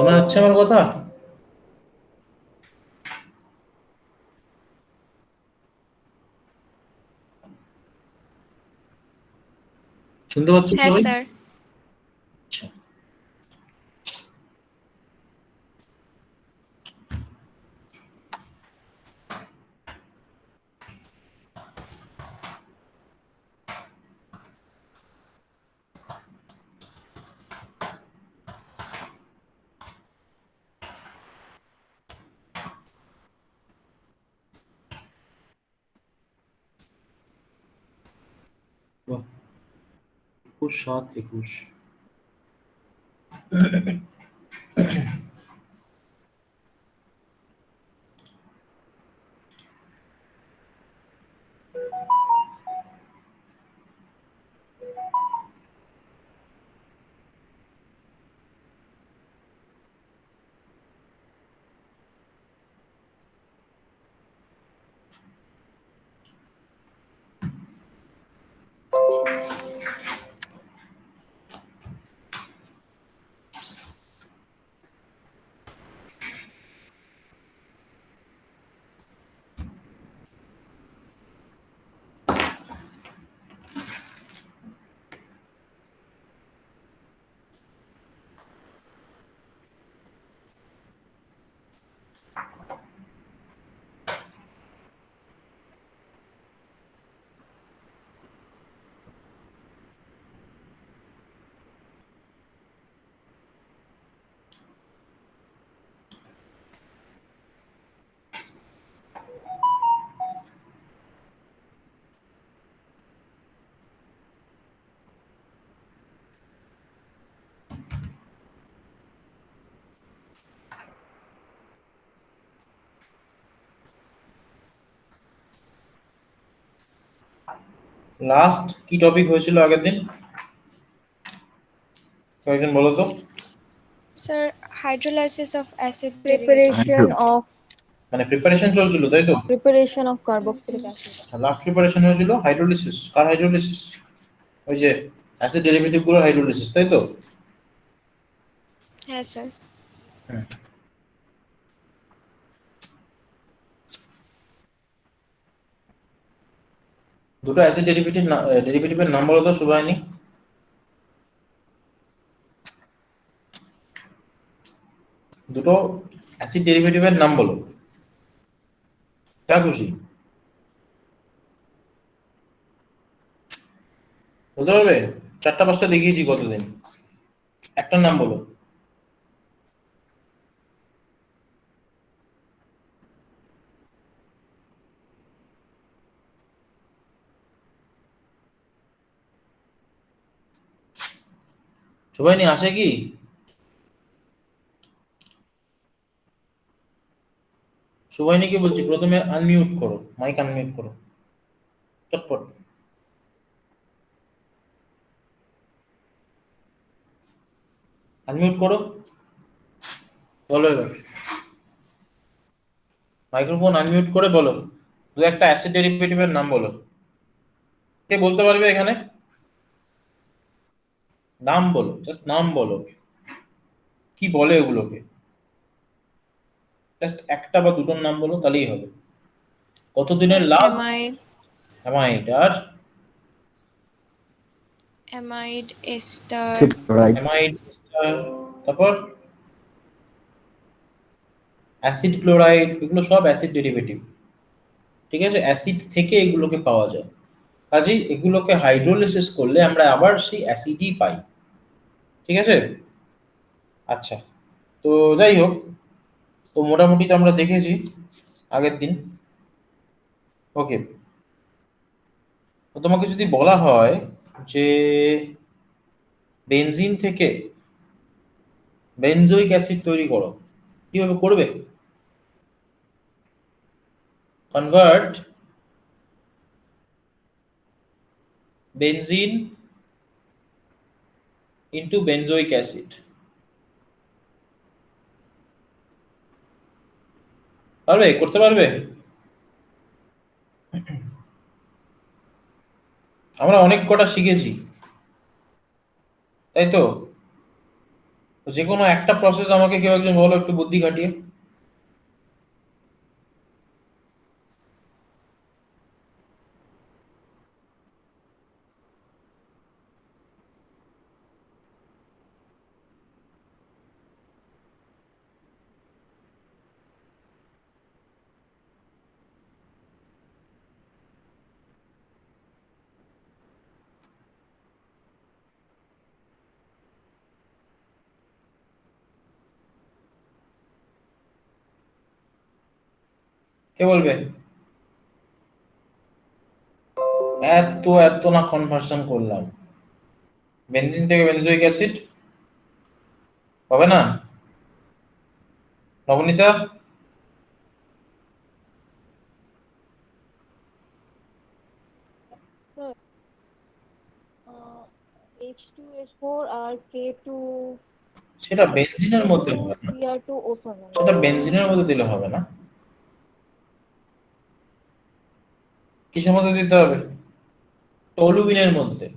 শোনা যাচ্ছে আমার কথা? শুনতে পাচ্ছ হ্যাঁ সবাই? স্যার। আচ্ছা। বাহ, 21/7/21। লাস্ট কি টপিক হয়েছিল আগের দিন? কয়েকজন বলো তো। Sir, hydrolysis of acid derivative. preparation of মানে প্রিপারেশন চলছিল তাই তো? carboxylic acid. লাস্ট প্রিপারেশন হয়েছিল হাইড্রোলিসিস। কার হাইড্রোলিসিস? ওই যে অ্যাসিড ডেরিভেটিভ গুলোর হাইড্রোলিসিস তাই তো? হ্যাঁ স্যার। হুম। দুটো অ্যাসিড ডেরিভেটিভের নাম বলো তো সুবাহিনী। দুটো অ্যাসিড ডেরিভেটিভের নাম বলো, যা খুশি বলতে পারবে? 4টা 5টা দেখিয়েছি কতদিন, একটা নাম বলো। সুবাহিনী আসে কি? সুবাহিনীকে বলছি প্রথমে আনমিউট করো, মাইক আনমিউট করো চটপট। আনমিউট করো, বলো এবার। মাইক্রোফোন আনমিউট করে বলো, দু একটা অ্যাসিড ডেরিভেটিভের নাম বলো। কে বলতে পারবে এখানে? নাম বলো, জাস্ট নাম বলো, কি বলে ওগুলোকে। জাস্ট একটা বা দুটোর নাম বলো, তাহলেই হবে। কতদিনের স্যার, লাস্ট? অ্যামাইড, অ্যামাইড আর amide ester, Acid chloride. Amide ester, তারপর অ্যাসিড ক্লোরাইড, এগুলো সব অ্যাসিড ডেরিভেটিভ। ঠিক আছে, অ্যাসিড থেকে এগুলোকে পাওয়া যায়। কাজেই এগুলোকে হাইড্রোলিসিস করলে আমরা আবার সেই অ্যাসিডই পাই। ঠিক আছে। আচ্ছা, তো যাই হোক, তো মোটামুটি তো আমরা দেখেছি আগের দিন। ওকে, তো তোমাকে যদি বলা হয় যে বেনজিন থেকে বেনজোইক অ্যাসিড তৈরি করো, কিভাবে করবে? Convert benzene into benzoic acid, পারবে? করতে পারবে? আমরা অনেক কটা শিখেছি, তাই তো? তো যে কোনো একটা প্রসেস আমাকে কেউ একজন বলো একটু বুদ্ধি খাটিয়ে। কে বলবে? এত এত না কনভার্সন করলাম, বেনজিন থেকে বেনজোইক অ্যাসিড হবে না? নবনীতা? Sir, H2S4 আর K2 সেটা বেনজিনের মধ্যে হবে না, Cr2O7 সেটা বেনজিনের মধ্যে দিলে হবে না। কিসের মধ্যে দিতে হবে? টলুইনের মধ্যে।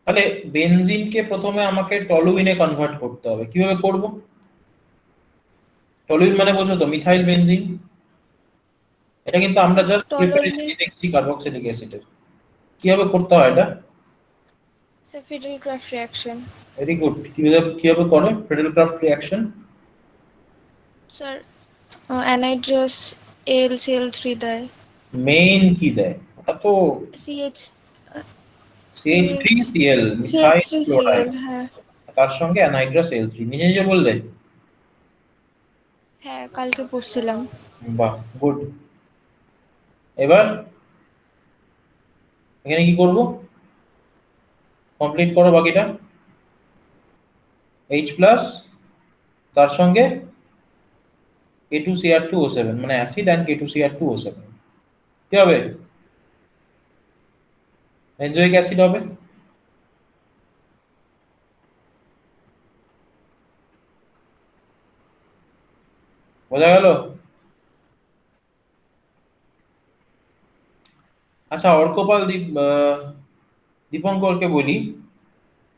তাহলে বেনজিনকে প্রথমে আমাকে টলুইনে কনভার্ট করতে হবে। কিভাবে করব? টলুইন মানে বোঝো তো, মিথাইল বেনজিন। এটা কিন্তু আমরা Sir, জাস্ট toluene, প্রিপারেশনই দেখছি কার্বক্সিলিক অ্যাসিডের। কিভাবে করতে হয় এটা? sir, Friedel-Crafts reaction. Very good. কিভাবে কিভাবে করে Friedel-craft reaction? Sir, anhydrous AlCl3 দেয়। মেইন কি দেয় ওটা তো? CH, CH3Cl, methyl CH3Cl, chloride. হ্যাঁ তার সঙ্গে অ্যানহাইড্রাস L3, নিজে নিজে বললে। হ্যাঁ কালকে পড়ছিলাম। বাহ, গুড। এবার এখানে কি করব? কমপ্লিট করো বাকিটা। H প্লাস, তার সঙ্গে K2Cr2O7, মানে অ্যাসিড অ্যান্ড K2Cr2O7 কি হবে? বেনজোইক অ্যাসিড হবে। বোঝা গেল? আচ্ছা, অর্কপাল দীপঙ্করকে বলি,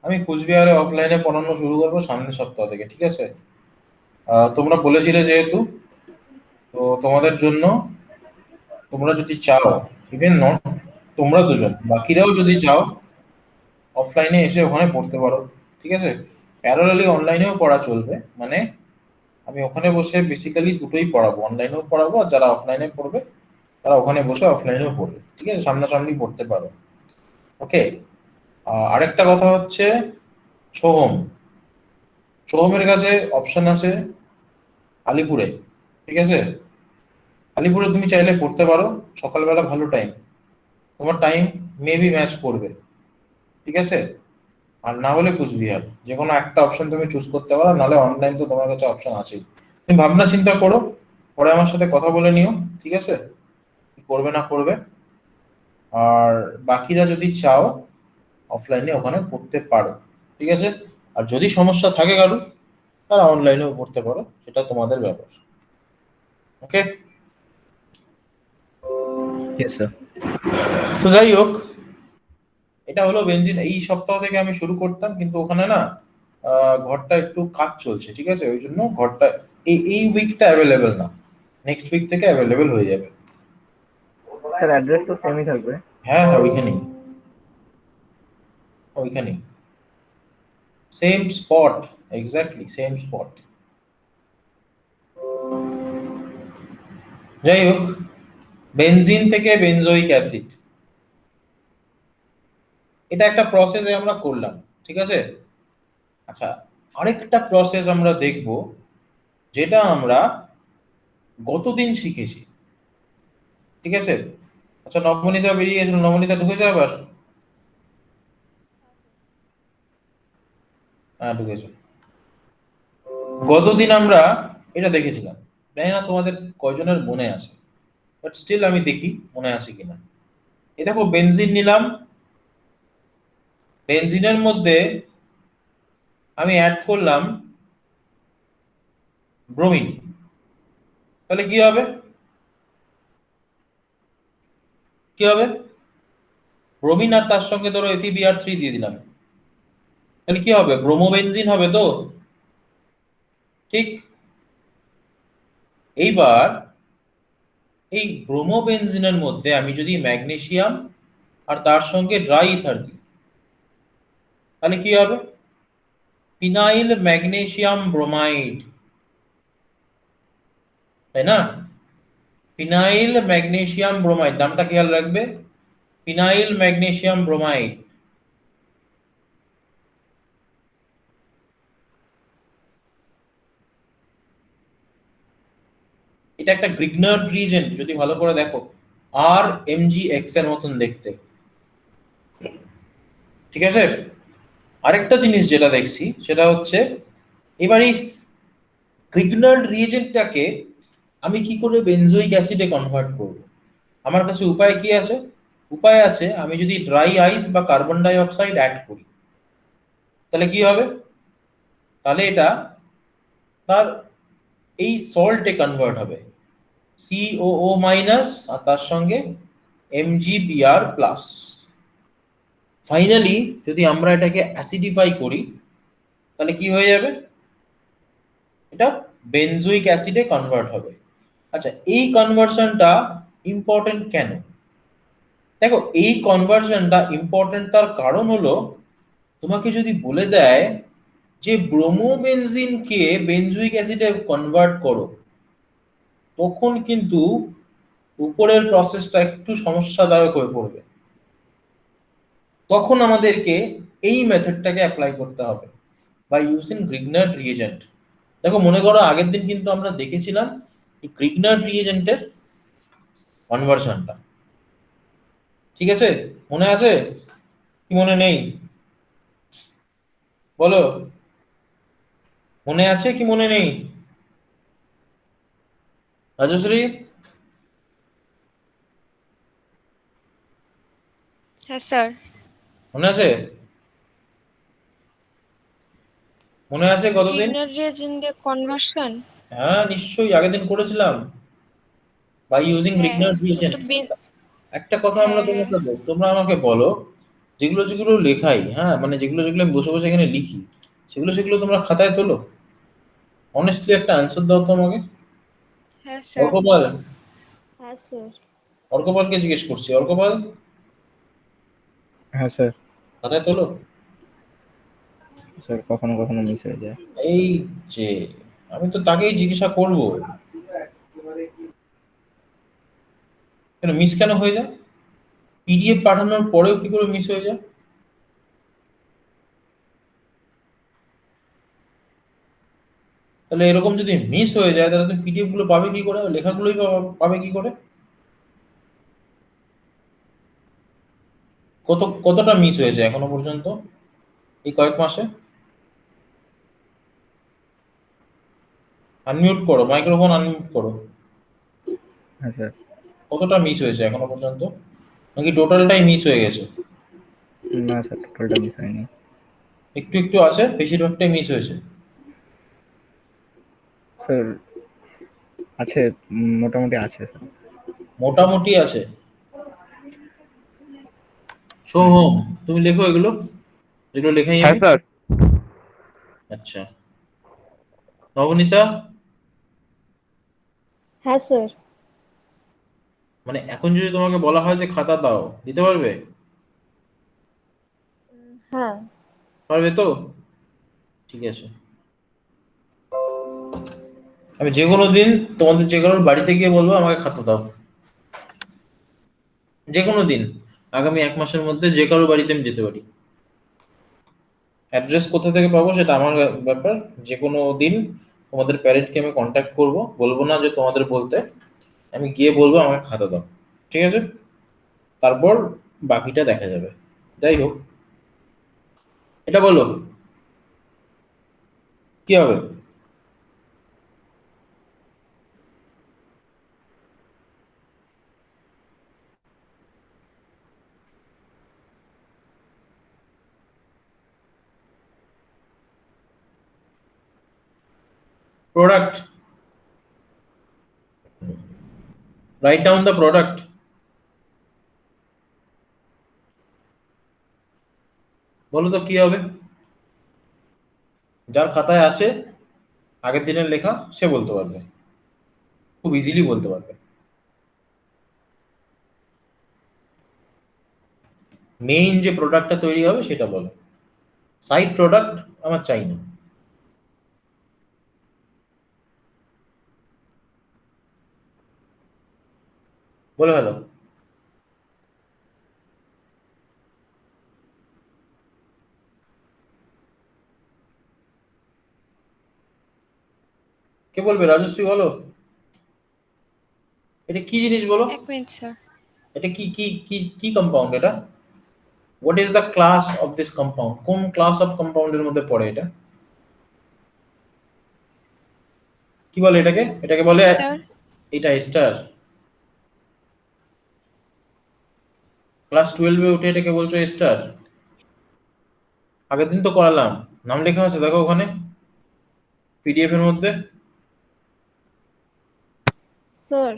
আমি কুচবিহারে অফলাইনে পড়ানো শুরু করবো সামনের সপ্তাহ থেকে, ঠিক আছে? তোমরা বলেছিলে যেহেতু, তো তোমাদের জন্য, তোমরা যদি চাও, ইভেন নট তোমরা দুজন, বাকিরাও যদি চাও অফলাইনে এসে ওখানে পড়তে পারো, ঠিক আছে? প্যারালালি অনলাইনেও পড়া চলবে, মানে আমি ওখানে বসে বেসিক্যালি দুটোই পড়াবো, অনলাইনেও পড়াবো, আর যারা অফলাইনে পড়বে তারা ওখানে বসে অফলাইনেও পড়বে, ঠিক আছে? সামনাসামনি পড়তে পারো। ওকে। আরেকটা কথা হচ্ছে, সোহম, সোহমের কাছে অপশন আছে আলিপুরে, ঠিক আছে? আলিপুরে তুমি চাইলে পড়তে পারো, সকালবেলা ভালো টাইম, তোমার টাইম মেবি ম্যাচ করবে, ঠিক আছে? আর না হলে কুচবিহার, যে কোনো একটা অপশন তুমি চুজ করতে পারো, নাহলে অনলাইন তো তোমার কাছে অপশন আছেই। তুমি ভাবনা চিন্তা করো, পরে আমার সাথে কথা বলে নিও, ঠিক আছে? কি করবে না করবে। আর বাকিরা যদি চাও অফলাইনে ওখানে পড়তে পারো, ঠিক আছে? আর যদি সমস্যা থাকে কারোর, তারা অনলাইনেও পড়তে পারো, সেটা তোমাদের ব্যাপার। ওকে। Yes, sir. তো যাই হোক, এটা হলো বেনজিন। এই সপ্তাহ থেকে আমি শুরু করতাম, কিন্তু ওখানে না ঘরটা একটু কাজ চলছে, ঠিক আছে? ওই জন্য ঘরটা এই উইকটা অ্যাভেলেবেল না, নেক্সট উইক থেকে অ্যাভেলেবেল হয়ে যাবে। স্যার অ্যাড্রেস তো সেমই থাকবে। হ্যাঁ হ্যাঁ, ওইখানেই, ওইখানেই, same spot, exactly same spot. যাই হোক, বেনজিন থেকে বেনজোইক অ্যাসিড, এটা একটা প্রসেসে আমরা করলাম, ঠিক আছে? আচ্ছা, আরেকটা প্রসেস আমরা দেখব, যেটা আমরা গতদিন শিখেছি, ঠিক আছে? আচ্ছা, নবনীতা বেরিয়ে গেছিল, নবনীতা ঢুকেছে আবার? হ্যাঁ, ঢুকেছে। গতদিন আমরা এটা দেখেছিলাম, জানি না তোমাদের কয়জনের মনে আছে, বাট স্টিল আমি দেখি মনে আছে কিনা। এই দেখো, বেনজিন নিলাম, বেনজিনের মধ্যে আমি অ্যাড করলাম ব্রোমিন, তাহলে কি হবে? কি হবে? ব্রোমিন আর তার সঙ্গে ধরো FeBr3 দিয়ে দিলাম, তাহলে কি হবে? ব্রোমোবেনজিন হবে তো? ঠিক। এইবার এই ব্রোমোবেনজিনের মধ্যে আমি যদি ম্যাগনেসিয়াম আর তার সঙ্গে ড্রাই ইথার দিই, তাহলে কি হবে? ফিনাইল ম্যাগনেসিয়াম ব্রোমাইড, তাই না? ফিনাইল ম্যাগনেসিয়াম ব্রোমাইড, নামটা খেয়াল রাখবে, ফিনাইল ম্যাগনেসিয়াম ব্রোমাইড। এটা একটা গ্রিগনার্ড রিজেন্ট, যদি ভালো করে দেখো আর এমজিএক্স এর মতন দেখতে, ঠিক আছে? আরেকটা জিনিস যেটা দেখছি সেটা হচ্ছে, এবার এই গ্রিগনার্ড রিজেন্টটাকে আমি কি করে বেনজোইক অ্যাসিডে কনভার্ট করব? আমার কাছে উপায় কি আছে? উপায় আছে, আমি যদি ড্রাই আইস বা কার্বন ডাই অক্সাইড অ্যাড করি, তাহলে কি হবে? তাহলে এটা তার এই সল্টে কনভার্ট হবে, COO মাইনাস আর তার সঙ্গে MgBr প্লাস। ফাইনালি যদি আমরা এটাকে অ্যাসিডিফাই করি, তাহলে কি হয়ে যাবে? এটা বেনজোইক অ্যাসিডে কনভার্ট হবে। আচ্ছা, এই কনভার্সনটা ইম্পর্টেন্ট কেন? দেখো, এই কনভার্সনটা ইম্পর্টেন্ট তার কারণ হলো, তোমাকে যদি বলে দেয় যে ব্রোমোবেনজিনকে বেনজোইক অ্যাসিডে কনভার্ট করো, তখন কিন্তু উপরের প্রসেসটা একটু সমস্যাদায়ক হয়ে পড়বে। তখন আমাদেরকে এই মেথডটাকে অ্যাপ্লাই করতে হবে বাই ইউজিং গ্রিগনার্ড রিএজেন্ট। দেখো, মনে করো আগের দিন কিন্তু আমরা দেখেছিলাম এই গ্রিগনার্ড রিএজেন্টের কনভার্সনটা, ঠিক আছে? মনে আছে কি মনে নেই? বলো, মনে আছে কি মনে নেই? রাজশ্রী, হ্যাঁ স্যার। মনে আছে? মনে আছে কতদিন? গ্রিগনার রিয়েজেন্ট দিয়ে কনভার্সন। হ্যাঁ নিশ্চয়ই, আগের দিন করেছিলাম বাই ইউজিং হ্যাঁ, গ্রিগনার্ড ওটা রিএজেন্ট। একটা কথা আমরা হ্যাঁ হ্যাঁ। তোমাকে তোমরা আমাকে বলো, যেগুলো যেগুলো লেখাই, হ্যাঁ মানে যেগুলো যেগুলো আমি বসে বসে এখানে লিখি, সেগুলো সেগুলো তোমরা খাতায় তোলো? অনেস্টলি একটা অ্যান্সার দাও তো আমাকে। হ্যাঁ স্যার। অর্কপাল, হ্যাঁ স্যার। অর্কপালকে জিজ্ঞেস করছি, অর্কপাল হ্যাঁ স্যার। খাতায় তোলো? স্যার কখনো কখনো মিস হয়ে যায়। এই যে, আমি তো তাকেই জিজ্ঞাসা করব, কেন মিস কেন হয়ে যায়? পিডিএফ পাঠানোর পরেও কি করে মিস হয়ে যায়? তাহলে এরকম যদি মিস হয়ে যায়, তাহলে তুমি পিডিএফ গুলো পাবে কি করে, লেখাগুলোই পাবে কি করে? কতটা মিস হয়েছে এখনো পর্যন্ত এই কয়েক মাসে? আনমিউট করো, মাইক্রোফোন আনমিউট করো। হ্যাঁ স্যার। কতটা মিস হয়েছে এখনো পর্যন্ত, নাকি টোটালটাই মিস হয়ে গেছে? না স্যার, টোটালটা মিস হয়নি। একটু একটু আছে, বেশিরভাগটাই মিস হয়েছে। স্যার আছে, মোটামুটি আছে স্যার। মোটামুটি আছে। সোহম, তুমি লেখো এগুলো, যেগুলো লেখাই হ্যাঁ আমি। স্যার। আচ্ছা, নবনীতা, হ্যাঁ স্যার। মানে এখন যদি তোমাকে বলা হয় যে খাতা দাও, দিতে পারবে? হ্যাঁ। পারবে তো? ঠিক আছে, আমি যে কোনো দিন তোমাদের যে কারোর বাড়িতে গিয়ে বলবো আমাকে খাতা দাও, যে কোনো দিন আগামী 1 মাসের মধ্যে যে কারোর বাড়িতে আমি যেতে পারি। অ্যাড্রেস কোথা থেকে পাবো সেটা আমার ব্যাপার। যে কোনো দিন তোমাদের প্যারেন্টকে আমি কন্ট্যাক্ট করব, বলবো না যে তোমাদের বলতে, আমি গিয়ে বলবো আমাকে খাতা দাও, ঠিক আছে? তারপর বাকিটা দেখা যাবে। যাই হোক, এটা বলো কি হবে? Product, write down the product. বলো তো কি হবে? যার খাতায় আছে আগের দিনের লেখা সে বলতে পারবে, খুব ইজিলি বলতে পারবে। মেইন যে প্রোডাক্টটা তৈরি হবে সেটা বলো, সাইড প্রোডাক্ট আমার চাই না। বলে হলো কে বলবে? রাজশ্রী বলো, এটা কি জিনিস বলো? 1 মিনিট স্যার। এটা কি কি কি কি কম্পাউন্ড এটা? What is the class of this compound? কোন ক্লাস অফ কম্পাউন্ডের মধ্যে পড়ে এটা? কি বলে এটাকে? এটাকে বলে এস্টার। এটা এস্টার। ক্লাস 12 এ উঠে এটাকে বলছো এস্টার? আগের দিন তো করালাম, নাম লেখা আছে দেখো ওখানে পিডিএফ এর মধ্যে। স্যার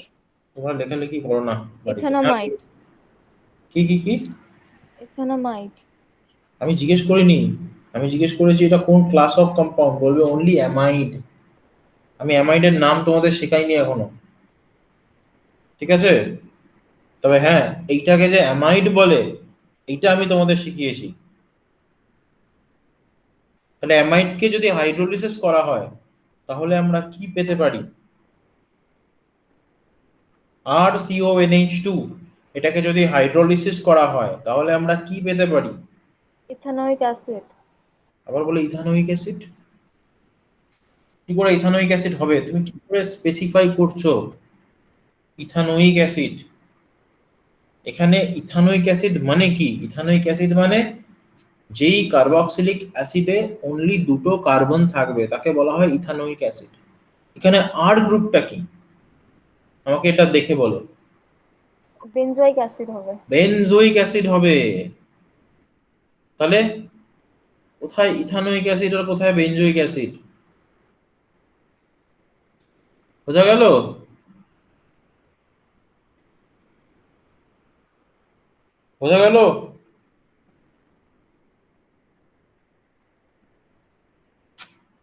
তোমরা লেখালেখি করো না বাড়িতে। হ্যাঁ? ইথানামাইড। কি কি কি? ইথানামাইড। আমি জিজ্ঞেস করিনি, আমি জিজ্ঞেস করেছি এটা কোন ক্লাস অফ কম্পাউন্ড, বলবে অনলি অ্যামাইড। আমি অ্যামাইডের নাম তোমাদের শেখাইনি এখনো, ঠিক আছে? তবে হ্যাঁ, এইটাকে যে অ্যামাইড বলে এইটা আমি তোমাদের শিখিয়েছি। তাহলে অ্যামাইডকে যদি হাইড্রোলিসিস করা হয় তাহলে আমরা কি পেতে পারি? RCONH2, এটাকে যদি হাইড্রোলিসিস করা হয় তাহলে আমরা কি পেতে পারি? Ethanoic acid. আবার বলে ইথানোয়িক অ্যাসিড। কি করে ইথানোয়িক অ্যাসিড হবে? তুমি কি করে স্পেসিফাই করছো ইথানোয়িক অ্যাসিড? এখানে ইথানোয়িক অ্যাসিড মানে কি? ইথানোয়িক অ্যাসিড মানে যেই কার্বক্সিলিক অ্যাসিডে অনলি দুটো কার্বন থাকবে তাকে বলা হয় ইথানোয়িক অ্যাসিড। এখানে আর গ্রুপটা কি আমাকে এটা দেখে বলো। বেনজোয়িক অ্যাসিড হবে। বেনজোয়িক অ্যাসিড হবে। তাহলে কোথায় ইথানোয়িক অ্যাসিড আর কোথায় বেনজোয়িক অ্যাসিড? বোঝা গেল? বোঝা গেল?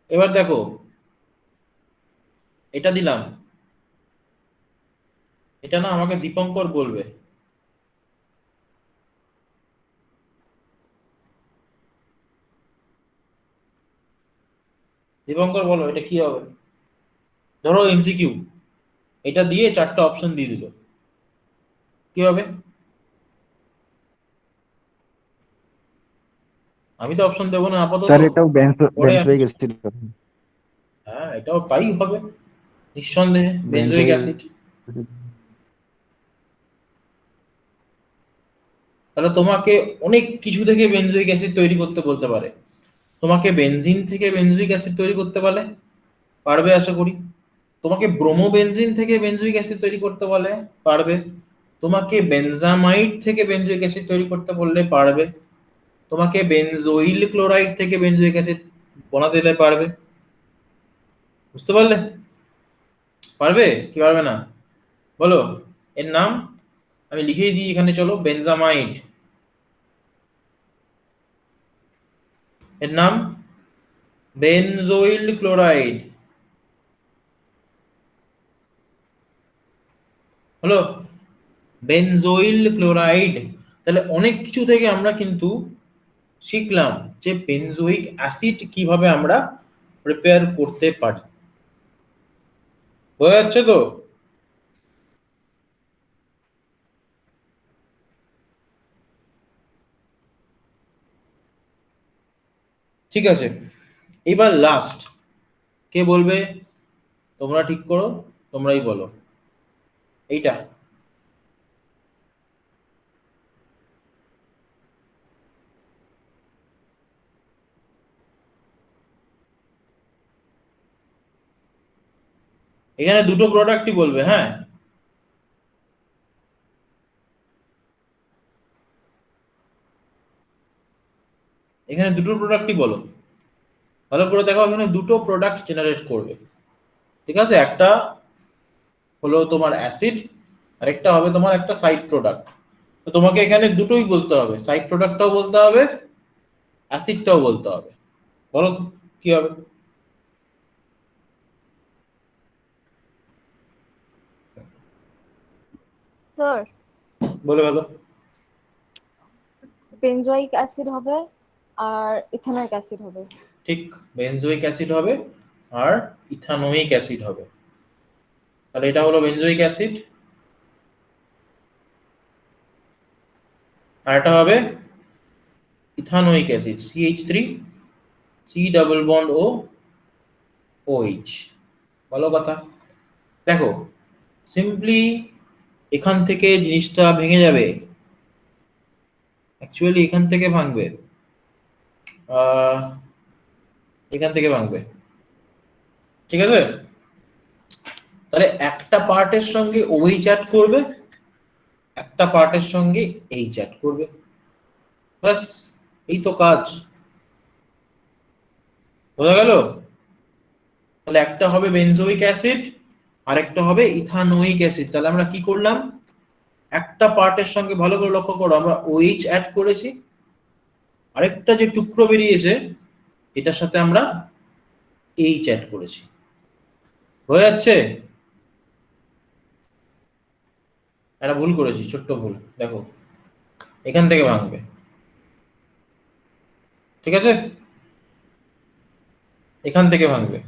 এবার দেখো, এটা দিলাম, এটা না আমাকে দীপঙ্কর বলবে। দীপঙ্কর বলো এটা কি হবে? ধরো এমসিকিউ, এটা দিয়ে 4টা অপশন দিয়ে দিল, কি হবে? আমি তো অপশন দেবো না আপাতত, স্যার এটাও পরে বেনজোয়িক অ্যাসিড হবে। হ্যাঁ এটাও তাই হবে নিঃসন্দেহে, বেনজোয়িক অ্যাসিড। তাহলে তোমাকে অনেক কিছু থেকে বেনজোয়িক অ্যাসিড তৈরি করতে বলতে পারে। তোমাকে বেনজিন থেকে বেনজোয়িক অ্যাসিড তৈরি করতে বলে, পারবে আশা করি। তোমাকে ব্রোমোবেনজিন থেকে বেনজোয়িক অ্যাসিড তৈরি করতে বলে, পারবে। তোমাকে বেনজামাইড থেকে বেনজোয়িক অ্যাসিড তৈরি করতে বললে পারবে। তোমাকে বেনজোইল ক্লোরাইড থেকে বেনজোয়িক অ্যাসিড বানাতে দিলে পারবে। বুঝতে পারলে? পারবে কি পারবে না বলো? এর নাম আমি লিখেই দিই এখানে, চলো, বেনজামাইড। এর নাম বেনজোইল ক্লোরাইড। হলো বেনজোইল ক্লোরাইড। তাহলে অনেক কিছু থেকে আমরা কিন্তু শিখলাম যে বেনজোইক অ্যাসিড কিভাবে আমরা প্রিপেয়ার করতে পারি। বোঝা যাচ্ছে তো? ঠিক আছে, এবার লাস্ট কে বলবে? তোমরা ঠিক করো, তোমরাই বলো এইটা। এখানে দুটো প্রোডাক্টই বলবে, হ্যাঁ? এখানে দুটো প্রোডাক্টই বলো, ভালো করে দেখো, এখানে দুটো প্রোডাক্ট জেনারেট করবে, ঠিক আছে? একটা হলো তোমার অ্যাসিড, আর একটা হবে তোমার একটা সাইড প্রোডাক্ট। তো তোমাকে এখানে দুটোই বলতে হবে, সাইড প্রোডাক্টটাও বলতে হবে, অ্যাসিডটাও বলতে হবে। বলো তো কি হবে? স্যার বলে ভালো। বেনজোয়িক অ্যাসিড হবে আর ইথানোয়িক অ্যাসিড হবে। ঠিক, বেনজোইক অ্যাসিড হবে আর ইথানোয়িক অ্যাসিড হবে। তাহলে এটা হলো বেনজোইক অ্যাসিড, আর এটা হবে ethanoic acid, CH3 C double bond O OH। ভালো কথা। দেখো সিম্পলি এখান থেকে জিনিসটা ভেঙে যাবে, অ্যাকচুয়ালি এখান থেকে ভাঙবে, এখান থেকে ভাঙবে, ঠিক আছে। তাহলে একটা পার্টের সঙ্গে OH অ্যাড করবে, একটা পার্টের সঙ্গে H অ্যাড করবে, বাস এই তো কাজ, বোঝা গেল। তাহলে একটা হবে বেনজোইক অ্যাসিড আর একটা হবে ইথানোয়িক অ্যাসিড। তাহলে আমরা কি করলাম, একটা পার্টের সঙ্গে, ভালো করে লক্ষ্য করো, আমরা OH অ্যাড করেছি, আরেকটা যে টুকরো বেরিয়েছে এটার সাথে আমরা H অ্যাড করেছি, হয়ে যাচ্ছে। একটা ভুল করেছি, ছোট্ট ভুল, দেখো এখান থেকে ভাঙবে, ঠিক আছে, এখান থেকে ভাঙবে,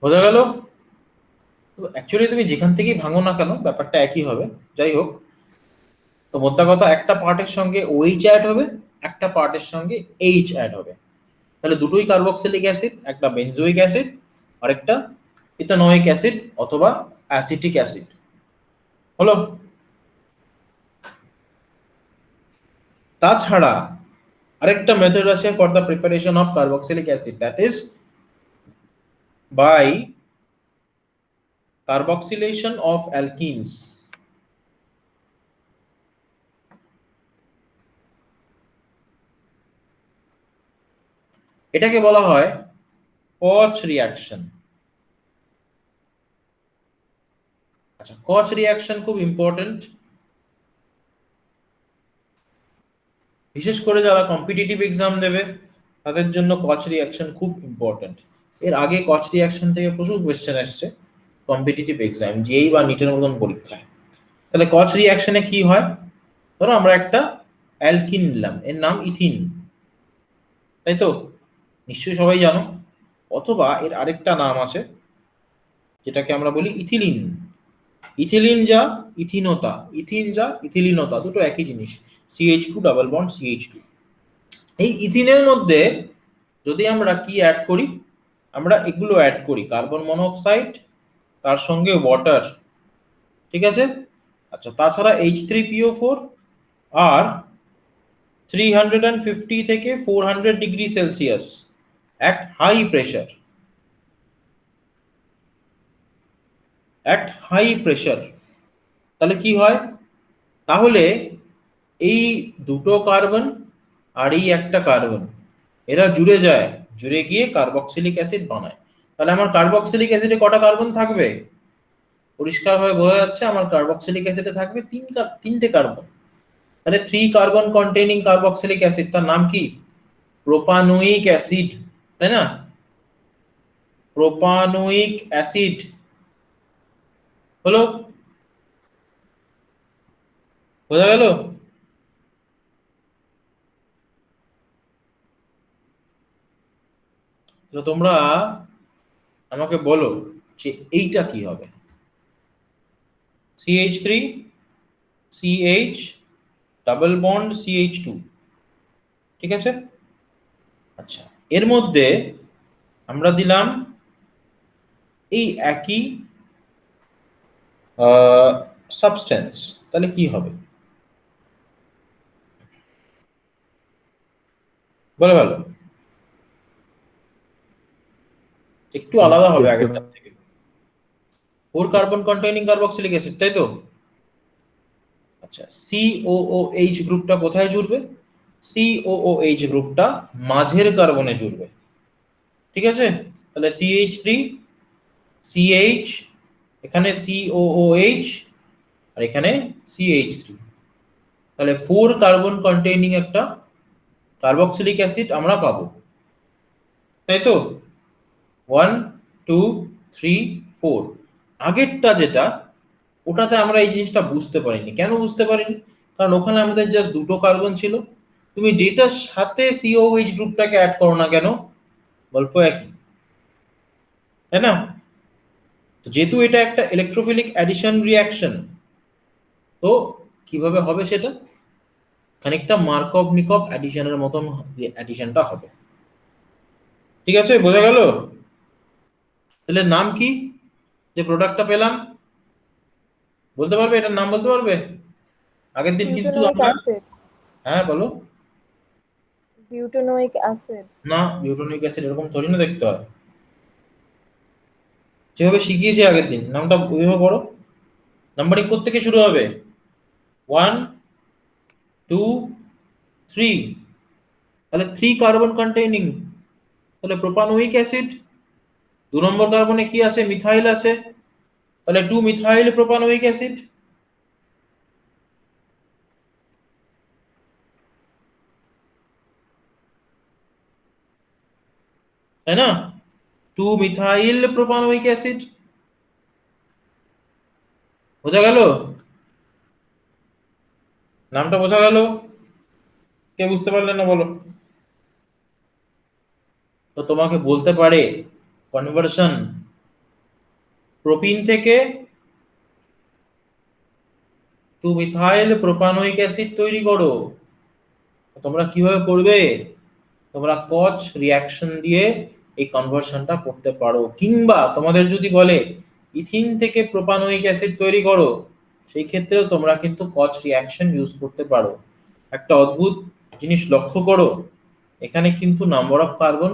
বোঝা গেল। তো অ্যাকচুয়ালি তুমি যেখান থেকেই ভাঙো না কেন ব্যাপারটা একই হবে, যাই হোক। তো মোদ্দা কথা, একটা পার্টের সঙ্গে OH অ্যাড হবে, একটা পার্টের সঙ্গে H অ্যাড হবে, তাহলে দুটোই কার্বক্সিলিক অ্যাসিড, একটা বেনজোইক অ্যাসিড আর একটা ইথানোয়িক অ্যাসিড অথবা অ্যাসিটিক অ্যাসিড, হলো। তাছাড়া আরেকটা মেথড আছে for the preparation of carboxylic acid, that is by carboxylation of alkenes. এটাকে বলা হয় কচ রিঅ্যাকশন। আচ্ছা, কচ রিঅ্যাকশন খুব ইম্পর্টেন্ট, বিশেষ করে যারা কম্পিটিটিভ এক্সাম দেবে তাদের জন্য কচ রিঅ্যাকশন খুব ইম্পর্টেন্ট। এর আগে কচ রিঅ্যাকশন থেকে প্রচুর কোয়েশ্চেন আসছে কম্পিটিটিভ এক্সাম, যেই বা নিটের মতন পরীক্ষায়। তাহলে কচ রিঅ্যাকশনে কি হয়, ধরো আমরা একটা অ্যালকিন নিলাম, এর নাম ইথিন, তাই তো, নিশ্চয়ই সবাই জানো। অথবা এর আরেকটা নাম আছে যেটাকে আমরা বলি ইথিলিন। ইথিলিন যা ইথিনতা, ইথিন যা ইথিলিনতা, দুটো একই জিনিস, CH2 ডাবল বন্ড CH2। এই ইথিনের মধ্যে যদি আমরা কি অ্যাড করি, আমরা এগুলো অ্যাড করি, কার্বন মনোক্সাইড, তার সঙ্গে ওয়াটার, ঠিক আছে। আচ্ছা, তাছাড়া H3PO4 আর 350 থেকে 400 degree Celsius at high pressure, তাহলে কি হয়, তাহলে এই দুটো কার্বন আর এই একটা কার্বন এরা জুড়ে যায়, জুড়ে গিয়ে কার্বক্সিলিক অ্যাসিড বানায়। তাহলে আমার কার্বক্সিলিক অ্যাসিডে কটা কার্বন থাকবে, পরিষ্কারভাবে বোঝা যাচ্ছে আমার কার্বক্সিলিক অ্যাসিডে থাকবে তিনটে কার্বন। তাহলে 3 কার্বন কন্টেইনিং কার্বক্সিলিক অ্যাসিড, তার নাম কি, প্রোপানোয়িক অ্যাসিড, তাই না, প্রোপানোয়িক অ্যাসিড, হলো, বোঝা গেল। তো তোমরা আমাকে বলো যে এইটা কি হবে, CH3 CH double bond CH2, ঠিক আছে। আচ্ছা, এর মধ্যে আমরা দিলাম এই একই সাবস্টেন্স, তাহলে কি হবে বলে ভালো, একটু আলাদা হবে আগেরটার থেকে। 4 কার্বন কন্টেইনিং কার্বক্সিলিক অ্যাসিড, তাই তো। আচ্ছা, COOH গ্রুপটা কোথায় জুড়বে, COOH গ্রুপটা মাঝের কার্বনে জুড়বে, ঠিক আছে। তাহলে CH3 CH, এখানে COOH আর এখানে CH3, তাহলে 4 কার্বন কন্টেইনিং একটা কার্বক্সিলিক অ্যাসিড আমরা পাবো, তাই তো, 1 2 3 4। আগেরটা যেটা, ওটাতে আমরা এই জিনিসটা বুঝতে পারিনি। কেন বুঝতে পারিনি? কারণ ওখানে আমাদের জাস্ট দুটো কার্বন ছিল। তুমি যেটার সাথে সিওএইচ গ্রুপটাকে অ্যাড করো না কেন, গল্প একই, তাই না? তো যেহেতু এটা একটা ইলেকট্রোফিলিক অ্যাডিশন রিঅ্যাকশন, তো কিভাবে হবে সেটা? খানিকটা মার্কভ নিকভ অ্যাডিশনের মতন অ্যাডিশনটা হবে। ঠিক আছে, বোঝা গেল? তাহলে নাম কি যে প্রোডাক্টটা পেলাম? বলতে পারবে এটার নাম? বলতে পারবে? আগের দিন কিন্তু বিউটানোইক আমরা, অ্যাসিড। হ্যাঁ বলো। Butanoic acid. না, বিউটানিক অ্যাসিড এরকম থরি না দেখতে হয়। যেভাবে শিখিয়েছি আগের দিন, নামটা ওইভাবে পড়ো। নাম্বারিং কোত্থেকে শুরু হবে? 1 2 3, তাহলে 3 কার্বন কন্টেইনিং, তাহলে প্রোপানোয়িক অ্যাসিড। 2 নম্বর কার্বনে কি আছে? মিথাইল আছে, তাহলে 2 মিথাইল প্রোপানোয়িক অ্যাসিড। তাই না? 2 মিথাইল প্রোপানোয়িক অ্যাসিড। বোঝা গেল? নামটা বোঝা গেল? কে বুঝতে পারলেন না বলো? তো তোমাকে বলতে পারে কনভার্সন প্রোপিন থেকে 2 মিথাইল প্রোপানোয়িক অ্যাসিড তৈরি করো। তোমরা কিভাবে করবে? তোমরা কচ রিঅ্যাকশন দিয়ে এই কনভার্সনটা করতে পারো, কিংবা তোমাদের যদি বলে ইথিন থেকে প্রোপানোয়িক অ্যাসিড তৈরি করো, সেই ক্ষেত্রেও তোমরা কিন্তু কচ রিঅ্যাকশন ইউজ করতে পারো। একটা অদ্ভুত জিনিস লক্ষ্য করো, এখানে কিন্তু নাম্বার অফ কার্বন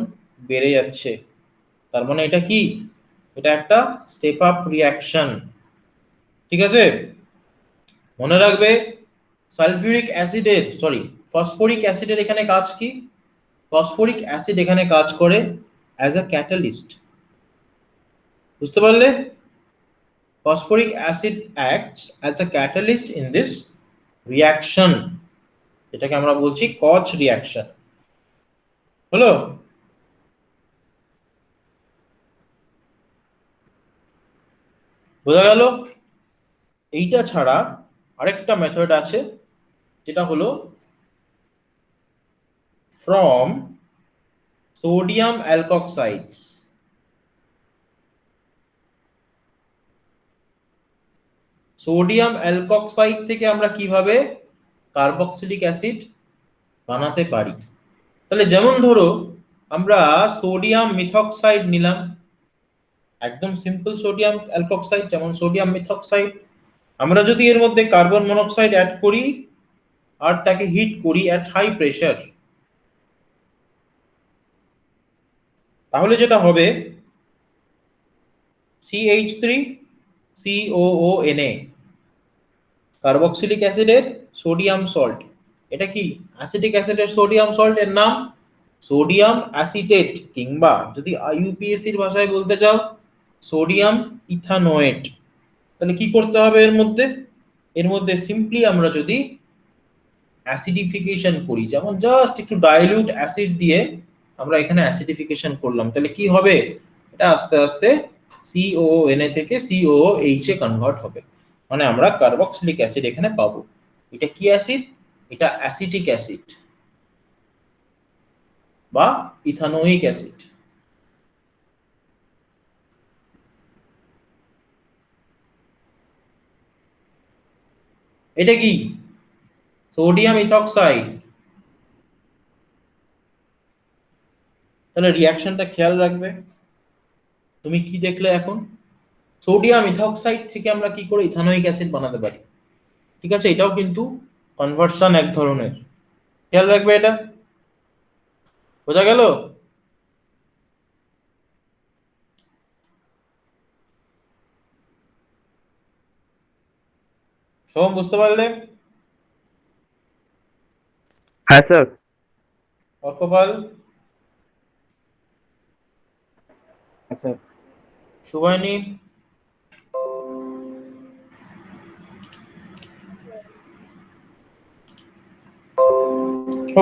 বেড়ে যাচ্ছে। তার মানে এটা কি? এটা একটা স্টেপ আপ রিঅ্যাকশন। ঠিক আছে, মনে রাখবে সালফিউরিক অ্যাসিডের, সরি, ফসফরিক অ্যাসিডের এখানে কাজ কি? ফসফরিক অ্যাসিড এখানে কাজ করে অ্যাজ আ ক্যাটালিস্ট। বুঝতে পারলে? Phosphoric acid acts as a catalyst in this reaction, এটাকে আমরা বলছি কচ রিঅ্যাকশন। হলো? বোঝা গেল? এইটা ছাড়া আরেকটা মেথড আছে, যেটা হলো ফ্রম সোডিয়াম অ্যালকক্সাইডস। সোডিয়াম অ্যালকক্সাইড থেকে আমরা কিভাবে কার্বক্সিলিক অ্যাসিড বানাতে পারি। তাহলে যেমন ধরো আমরা সোডিয়াম মিথক্সাইড নিলাম, একদম সিম্পল সোডিয়াম অ্যালকক্সাইড, যেমন সোডিয়াম মিথক্সাইড। আমরা যদি এর মধ্যে কার্বন মনোক্সাইড অ্যাড করি আর তাকে হিট করি অ্যাট হাই প্রেসার, তাহলে যেটা হবে CH3COONA, কার্বক্সিলিক অ্যাসিডের সোডিয়াম সল্ট। এটা কি? অ্যাসিটিক অ্যাসিডের সোডিয়াম সল্ট, এর নাম সোডিয়াম অ্যাসিটেট, কিংবা যদি ইউপিএসসির ভাষায় বলতে চাও সোডিয়াম ইথানোয়েট। তাহলে কি করতে হবে এর মধ্যে? এর মধ্যে সিম্পলি আমরা যদি অ্যাসিডিফিকেশন করি, যেমন জাস্ট একটু ডাইলিউট অ্যাসিড দিয়ে আমরা এখানে অ্যাসিডিফিকেশন করলাম, তাহলে কি হবে? এটা আস্তে আস্তে COONA থেকে COOH এ কনভার্ট হবে, মানে আমরা কার্বক্সিলিক অ্যাসিড এখানে পাবো। এটা কি অ্যাসিড? এটা অ্যাসিটিক অ্যাসিড বা ইথানোয়িক অ্যাসিড। এটা কি? Sodium ethoxide. তাহলে রিঅ্যাকশনটা খেয়াল রাখবে। তুমি কি দেখলে এখন? সোডিয়াম ইথক্সাইড থেকে আমরা কি করে ইথানোয়িক অ্যাসিড বানাতে পারি। ঠিক আছে, এটাও কিন্তু কনভার্সন এক ধরনের, খেয়াল রাখবে এটা। বোঝা গেল? সোম, বুঝতে পারলে? হ্যাঁ স্যার। অর্কপাল, আচ্ছা। শুভায়নী,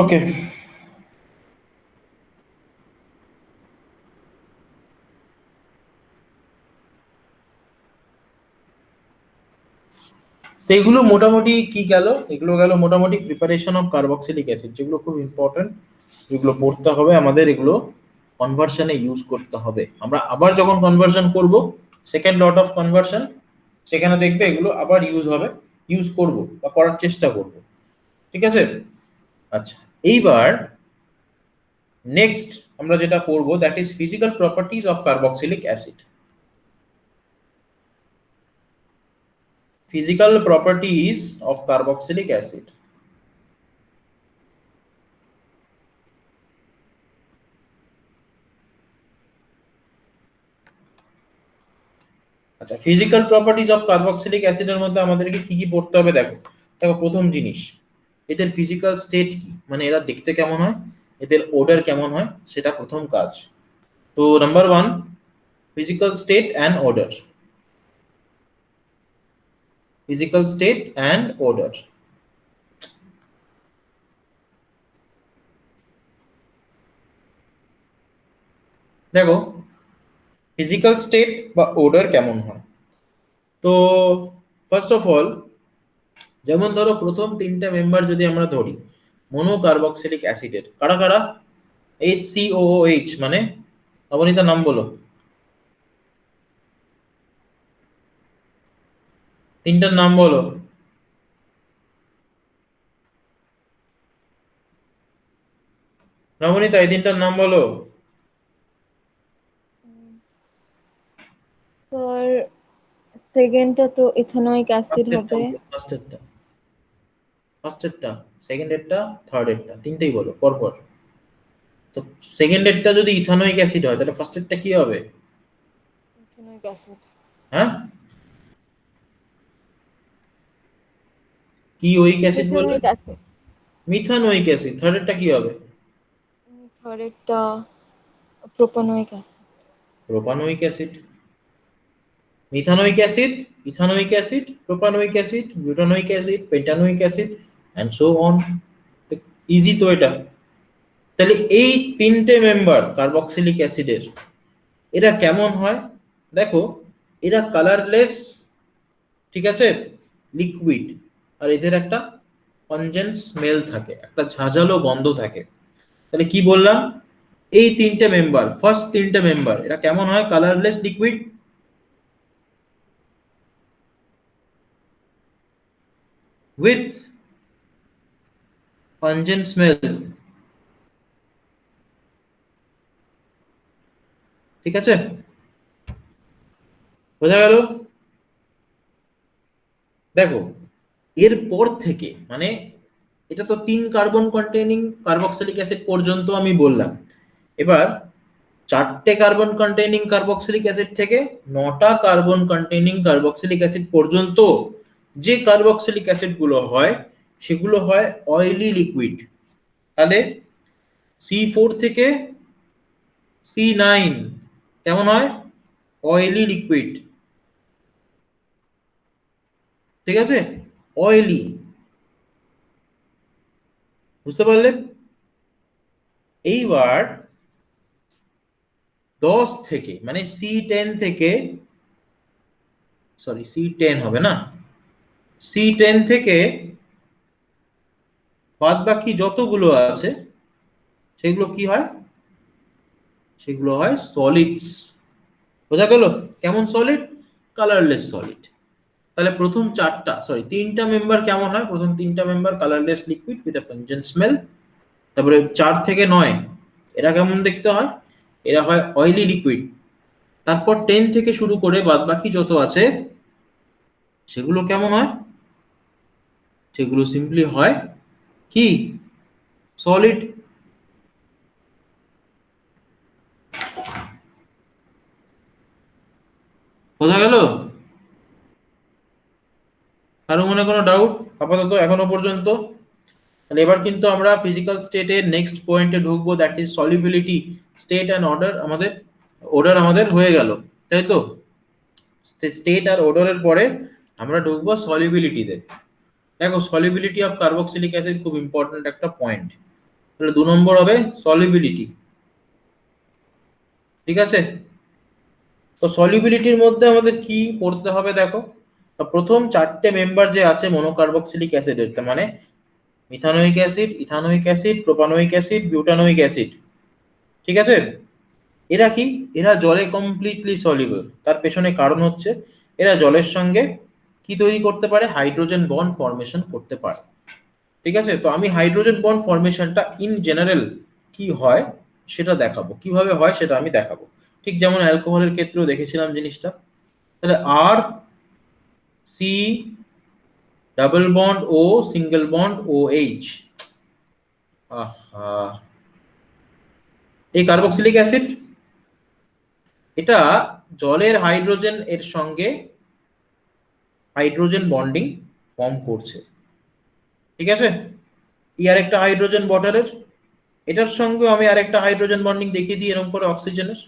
ওকে। তো এগুলো মোটামুটি কি গেল, এগুলো গেল মোটামুটি প্রিপারেশন অফ কার্বক্সিলিক অ্যাসিড, যেগুলো খুব ইম্পর্টেন্ট, এগুলো পড়তে হবে আমাদের, এগুলো কনভার্সনে ইউজ করতে হবে। আমরা আবার যখন কনভার্সন করব, সেকেন্ড লট অফ কনভার্সন, সেখানে দেখবে এগুলো আবার ইউজ হবে, ইউজ করব বা করার চেষ্টা করব। ঠিক আছে? আচ্ছা, এইবার নেক্সট আমরা যেটা করব, that is physical properties of carboxylic acid. Physical properties of carboxylic acid. আচ্ছা, ফিজিক্যাল প্রপার্টিজ অফ কার্বক্সিলিক অ্যাসিডের মধ্যে আমাদেরকে কি কি পড়তে হবে দেখো। দেখো, প্রথম জিনিস, এদের ফিজিক্যাল স্টেট কি, মানে এরা দেখতে কেমন হয়, এদের ওডার কেমন হয়, সেটা প্রথম কাজ। তো number 1, physical state and order. Physical state and order. দেখো, ফিজিক্যাল স্টেট বা ওডার কেমন হয়। তো ফার্স্ট অফ অল, যেমন ধরো প্রথম তিনটা মেম্বার যদি আমরা ধরি মনোকার্বক্সিলিক অ্যাসিডের, কারা কারা? HCOOH, মানে নবনীতার নাম বলো, তিনটার নাম বলো। নবনীতা, এই তিনটার নাম বলো। স্যার সেকেন্ডটা তো ইথানোয়িক অ্যাসিড হবে। ফার্স্টেরটা, ফার্স্টেরটা, সেকেন্ডেরটা, থার্ডেরটা, তিনটেই বলো পরপর। তো সেকেন্ডেরটা যদি ইথানোয়িক অ্যাসিড হয়, তাহলে ফার্স্টেরটা কি হবে? Ethanoic acid. হ্যাঁ, কি ওইক অ্যাসিড বললে? Ethanoic acid. Methanoic acid. থার্ডেরটা কি হবে? থার্ডেরটা propanoic acid. Propanoic acid. Methanoic acid, ethanoic acid, propanoic acid, butanoic acid, pentanoic acid and so on. Easy তো এটা। তাহলে এই তিনটে মেম্বার কার্বক্সিলিক অ্যাসিডের, এরা কেমন হয় দেখো, এরা কালারলেস, ঠিক আছে, লিকুইড, আর এদের একটা পঞ্জেন্ট স্মেল থাকে, একটা ঝাঁঝালো গন্ধ থাকে। তাহলে কি বললাম, এই তিনটে মেম্বার, ফার্স্ট তিনটে মেম্বার, এরা কেমন হয়? Colourless liquid with pungent smell, ঠিক আছে, বোঝা গেল? দেখো, এরপর থেকে, মানে এটা তো 3 কার্বন কন্টেইনিং কার্বক্সিলিক অ্যাসিড পর্যন্ত আমি বললাম। এবার 4টে কার্বন কন্টেইনিং কার্বক্সিলিক অ্যাসিড থেকে 9টা কার্বন কন্টেইনিং কার্বক্সিলিক অ্যাসিড পর্যন্ত যে কার্বক্সিলিক অ্যাসিড গুলো হয়, সেগুলো হয় অয়েলি লিকুইড। তাহলে C4 থেকে C9 কেমন হয়? অয়েলি লিকুইড, ঠিক আছে, অয়েলি। বুঝতে পারলে? এইবার 10 থেকে, মানে C10 থেকে, সরি C10 হবে না, C10 থেকে বাদ বাকি যতগুলো আছে, সেগুলো কি হয়? সেগুলো হয় সলিডস। বোঝা গেল? কেমন সলিড? Colourless solid. তাহলে প্রথম তিনটা মেম্বার কেমন হয়? প্রথম তিনটা member colourless liquid with a pungent smell. তারপরে 4 থেকে 9 এরা কেমন দেখতে হয়? এরা হয় অয়েলি লিকুইড। তারপর 10 থেকে শুরু করে বাদ বাকি যত আছে, সেগুলো কেমন হয়? সেগুলো সিম্পলি হয় কি? সলিড। বোঝা গেল? কারো মনে কোনো ডাউট আপাতত এখনো পর্যন্ত? তাহলে এবার কিন্তু আমরা ফিজিক্যাল স্টেটের নেক্সট পয়েন্টে ঢুকবো, that is solubility, state and order. আমাদের হয়ে গেল, তাই তো? স্টেট আর অর্ডারের পরে আমরা ঢুকবো সলিবিলিটিতে। দেখো, সলিবিলিটি অফ কার্বক্সিলিক অ্যাসিড খুব ইম্পর্টেন্ট একটা পয়েন্ট। তাহলে 2 নম্বর হবে সলিবিলিটি, ঠিক আছে? তো সলিবিলিটির মধ্যে আমাদের কি পড়তে হবে দেখো। তো প্রথম চারটে মেম্বার যে আছে মনোকার্বক্সিলিক অ্যাসিডের, তার মানে methanoic acid, ethanoic acid, propanoic acid, butanoic acid, ঠিক আছে? এরা কি? এরা জলে কমপ্লিটলি সলিউবল। তার পেছনে কারণ হচ্ছে এরা জলের সঙ্গে কি তৈরি করতে পারে? হাইড্রোজেন বন্ড ফর্মেশন করতে পারে, ঠিক আছে? তো আমি হাইড্রোজেন বন্ড ফর্মেশনটা ইন জেনারেল কি হয় সেটা দেখাবো, কিভাবে হয় সেটা আমি দেখাবো। ঠিক যেমন অ্যালকোহলের ক্ষেত্রেও দেখেছিলাম জিনিসটা। তাহলে আর C double bond O single bond O H, আহা, এই কার্বক্সিলিক অ্যাসিড এটা জলের হাইড্রোজেন এর সঙ্গে হাইড্রোজেন বন্ডিং ফর্ম করছে, ঠিক আছে? এই আরেকটা হাইড্রোজেন ওয়াটারের, এটার সঙ্গে আমি আরেকটা হাইড্রোজেন বন্ডিং দেখিয়ে দিই এরকম করে অক্সিজেনের।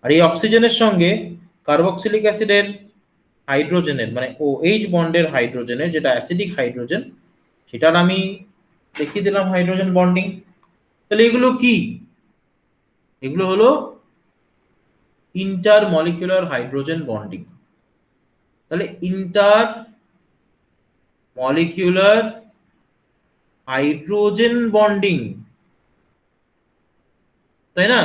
আর এই অক্সিজেনের সঙ্গে কার্বক্সিলিক অ্যাসিডের হাইড্রোজেনের মানে OH বন্ডের হাইড্রোজেনের, যেটা অ্যাসিডিক হাইড্রোজেন, সেটার আমি দেখিয়ে দিলাম হাইড্রোজেন বন্ডিং। তাহলে এগুলো কি? এগুলো হলো ইন্টার মলিকুলার হাইড্রোজেন বন্ডিং। তাহলে ইন্টার মলিকুলার হাইড্রোজেন বন্ডিং, তাই না?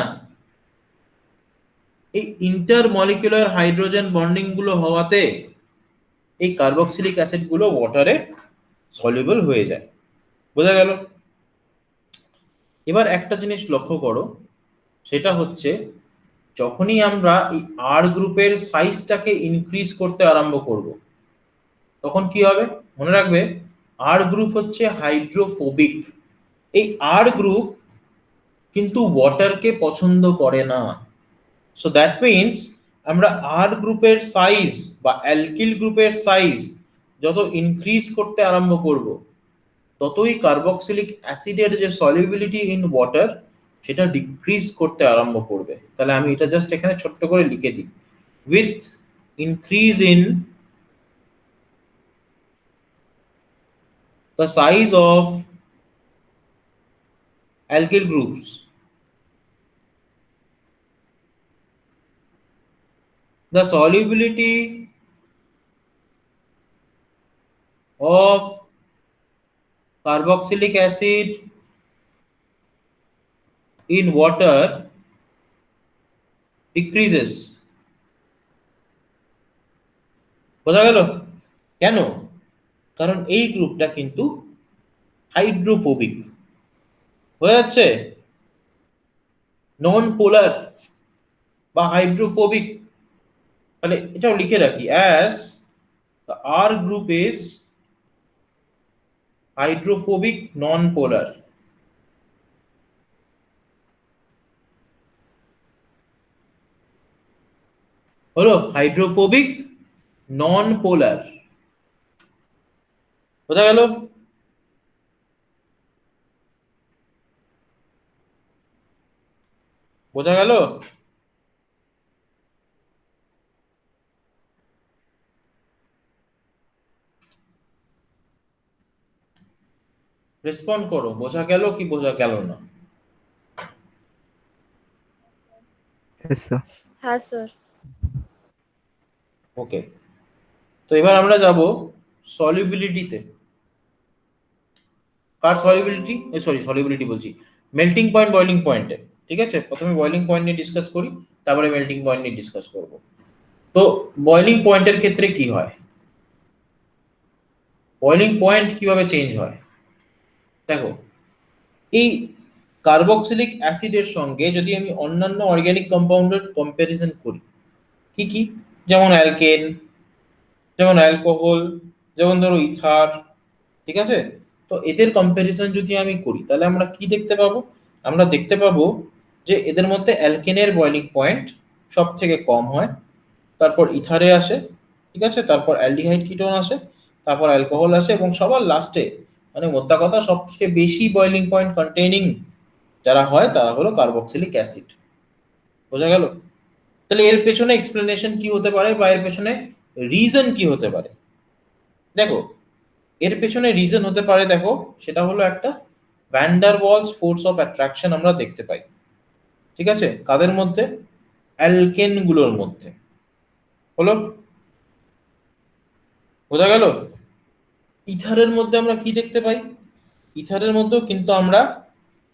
এই ইন্টার মলিকুলার হাইড্রোজেন বন্ডিং গুলো হওয়াতে এই কার্বক্সিলিক অ্যাসিড গুলো ওয়াটারে সলিউবল হয়ে যায়। বোঝা গেল? এবার একটা জিনিস লক্ষ্য করো, সেটা হচ্ছে যখনই আমরা এই আর গ্রুপের সাইজটাকে ইনক্রিজ করতে আরম্ভ করব, তখন কি হবে? মনে রাখবে আর গ্রুপ হচ্ছে হাইড্রোফোবিক। এই আর গ্রুপ কিন্তু ওয়াটারকে পছন্দ করে না। সো দ্যাট মিনস আমরা আর গ্রুপের সাইজ বা অ্যালকিল গ্রুপের সাইজ যত ইনক্রিজ করতে আরম্ভ করব, ততই কার্বক্সিলিক অ্যাসিডের যে সলিউবিলিটি ইন ওয়াটার সেটা ডিক্রিজ করতে আরম্ভ করবে। তাহলে আমি এটা জাস্ট এখানে ছোট্ট করে লিখে দিই, with increase in the size of alkyl groups, the solubility of carboxylic acid in water decreases। বোঝা গেল? কেন? কারণ এই গ্রুপটা কিন্তু হাইড্রোফোবিক হয়ে যাচ্ছে, নন পোলার বা হাইড্রোফোবিক। তাহলে এটাও লিখে রাখি, as the R group is hydrophobic non-polar। হলো হাইড্রোফোবিক নন পোলার। বোঝা গেল? বোঝা গেল? রেসপন্ড করো, বোঝা গেল কি বোঝা গেল না? Yes, sir. হ্যাঁ স্যার। ওকে, তো এবার আমরা যাব সলিউবিলিটিতে। কার সলিউবিলিটি? সরি, সলিউবিলিটি বলছি, মেল্টিং পয়েন্ট, বয়লিং পয়েন্টে। ঠিক আছে, প্রথমে বয়লিং পয়েন্ট নিয়ে ডিসকাস করি, তারপরে মেল্টিং পয়েন্ট নিয়ে ডিসকাস করব। তো বয়লিং পয়েন্টের ক্ষেত্রে কি হয়? বয়লিং পয়েন্ট কিভাবে চেঞ্জ হয়? দেখো, এই কার্বক্সিলিক অ্যাসিডের সঙ্গে যদি আমি অন্যান্য অর্গানিক কম্পাউন্ডের কম্প্যারিজন করি, কি কি, যেমন অ্যালকেন, যেমন অ্যালকোহল, যেমন ধরো ইথার, ঠিক আছে? তো এদের কম্প্যারিজন যদি আমি করি, তাহলে আমরা কি দেখতে পাবো? আমরা দেখতে পাবো যে এদের মধ্যে অ্যালকেনের বয়লিং পয়েন্ট সব থেকে কম হয়, তারপর ইথারে আসে, ঠিক আছে, তারপর অ্যালডিহাইড কিটোন আসে, তারপর অ্যালকোহল আসে, এবং সবার লাস্টে মানে মোদ্দা কথা সব থেকে বেশি বয়লিং পয়েন্ট কন্টেইনিং যারা হয় তারা হলো কার্বক্সিলিক অ্যাসিড। বোঝা গেল? তাহলে এর পেছনে এক্সপ্লেনেশন কি হতে পারে বা এর পেছনে রিজন কি হতে পারে? দেখো, এর পেছনে রিজন হতে পারে, দেখো সেটা হলো একটা van der Waals force of attraction আমরা দেখতে পাই। ঠিক আছে, কাদের মধ্যে? অ্যালকেন গুলোর মধ্যে। হলো, বোঝা গেল? ইথারের মধ্যে আমরা কি দেখতে পাই? ইথারের মধ্যেও কিন্তু আমরা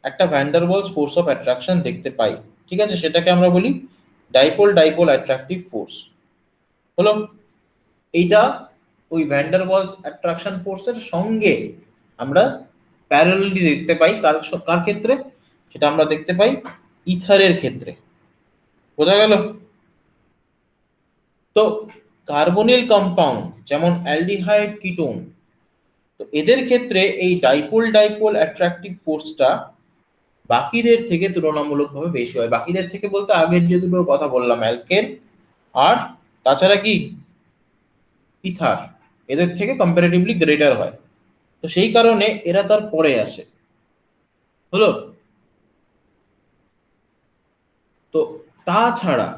একটা van der Waals force of attraction দেখতে পাই। ঠিক আছে, সেটাকে আমরা বলি ডাইপোল ডাইপোল অ্যাট্রাকটিভ ফোর্স। হলো, এইটা ওই ভ্যান ডার ওয়ালস অ্যাট্রাকশন ফোর্সের সঙ্গে আমরা প্যারালালি দেখতে পাই। কার কার ক্ষেত্রে? সেটা আমরা দেখতে পাই ইথারের ক্ষেত্রে। বোঝা গেল? তো কার্বনিল কম্পাউন্ড যেমন অ্যালডিহাইড, কিটোন, তো এদের ক্ষেত্রে এই ডাইপোল ডাইপোল অ্যাট্রাকটিভ ফোর্সটা বাকিদের থেকে তুলনামূলকভাবে বেশি হয়। বাকিদের থেকে বলতে আগের যে দুটোর কথা বললাম, অ্যালকেন আর তাছাড়া কি ইথার, এদের থেকে কম্পারেটিভলি গ্রেটার হয়। তো সেই কারণে এরা তার পরে আসে। হলো, তো তাছাড়া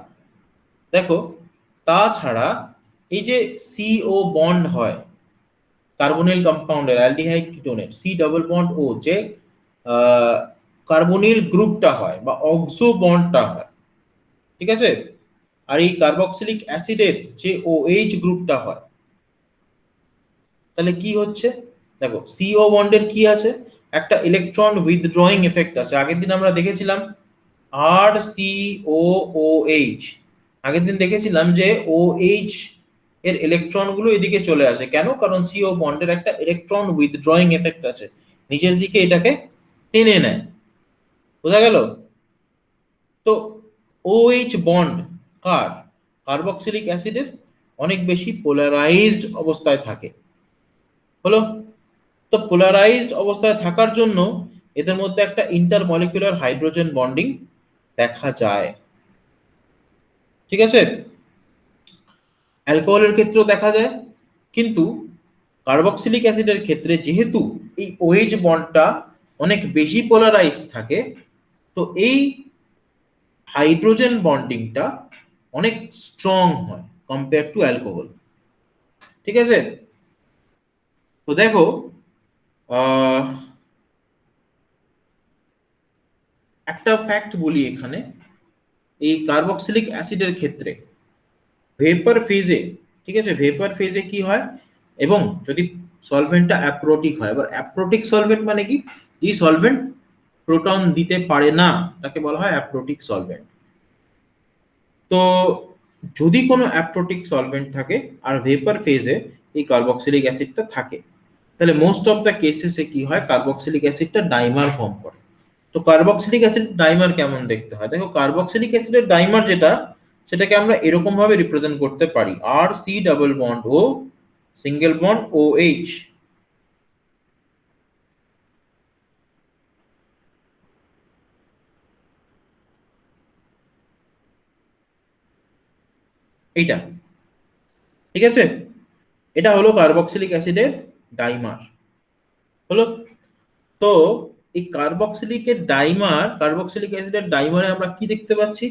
দেখো, তাছাড়া এই যে সিও বন্ড হয় কার্বনিল কম্পাউন্ডের, অ্যালডিহাইড কিটোনের, সি ডাবল বন্ড ও, যে কার্বনিল গ্রুপটা হয় বা অক্সো বন্ডটা হয়। ঠিক আছে, আর এই কার্বক্সিলিক অ্যাসিডের যে OH গ্রুপটা হয়, তাহলে কি হচ্ছে? দেখো, সিও বন্ডের কি আছে? একটা ইলেকট্রন উইথড্রয়িং এফেক্ট আছে। আগের দিন আমরা দেখেছিলাম RCOOH, আগের দিন দেখেছিলাম যে OH এর ইলেকট্রন গুলো এদিকে চলে আসে। কেন? কারণ সিও বন্ডের একটা ইলেকট্রন উইথড্রয়িং এফেক্ট আছে, নিচের দিকে এটাকে টেনে নেয়। বোঝা গেল? তো OH বন্ড কার? কার্বক্সিলিক অ্যাসিডের অনেক বেশি পোলারাইজড অবস্থায় থাকে। হলো, তো পোলারাইজড অবস্থায় থাকার জন্য এদের মধ্যে একটা ইন্টারমলিকুলার হাইড্রোজেন বন্ডিং দেখা যায়। ঠিক আছে, অ্যালকোহলের ক্ষেত্রেও দেখা যায়, কিন্তু কার্বক্সিলিক অ্যাসিডের ক্ষেত্রে যেহেতু এই OH বন্ডটা অনেক বেশি পোলারাইজ থাকে, তো এই হাইড্রোজেন বন্ডিংটা অনেক স্ট্রং হয় কম্পেয়ার টু অ্যালকোহল। ঠিক আছে, তো দেখো আহ একটা ফ্যাক্ট বলি এখানে, এই কার্বক্সিলিক অ্যাসিডের ক্ষেত্রে ভেপার ফেজে, ঠিক আছে, ভেপার ফেজে কি হয়, এবং যদি সলভেন্টটা অ্যাপ্রোটিক হয়, এবার অ্যাপ্রোটিক সলভেন্ট মানে কি? এই সলভেন্ট প্রোটন দিতে পারে না, তাকে বলা হয় অ্যাপ্রোটিক সলভেন্ট। তো যদি কোনো অ্যাপ্রোটিক সলভেন্ট থাকে আর ভেপার ফেজে এই কার্বক্সিলিক অ্যাসিডটা থাকে, তাহলে মোস্ট অফ দ্য কেসেসে কি হয়, কার্বক্সিলিক অ্যাসিডটা ডাইমার ফর্ম করে। তো কার্বক্সিলিক অ্যাসিড ডাইমার কেমন দেখতে হয়? দেখো, কার্বক্সিলিক অ্যাসিডের ডাইমার যেটা, সেটাকে আমরা এরকম ভাবে রিপ্রেজেন্ট করতে পারি, RC double bond O single bond OH। এইটা, ঠিক আছে, এটা হলো কার্বক্সিলিক অ্যাসিডের ডাইমার। হলো, তো এই কার্বক্সিলিক অ্যাসিডের ডাইমারে আমরা কি দেখতে পাচ্ছি?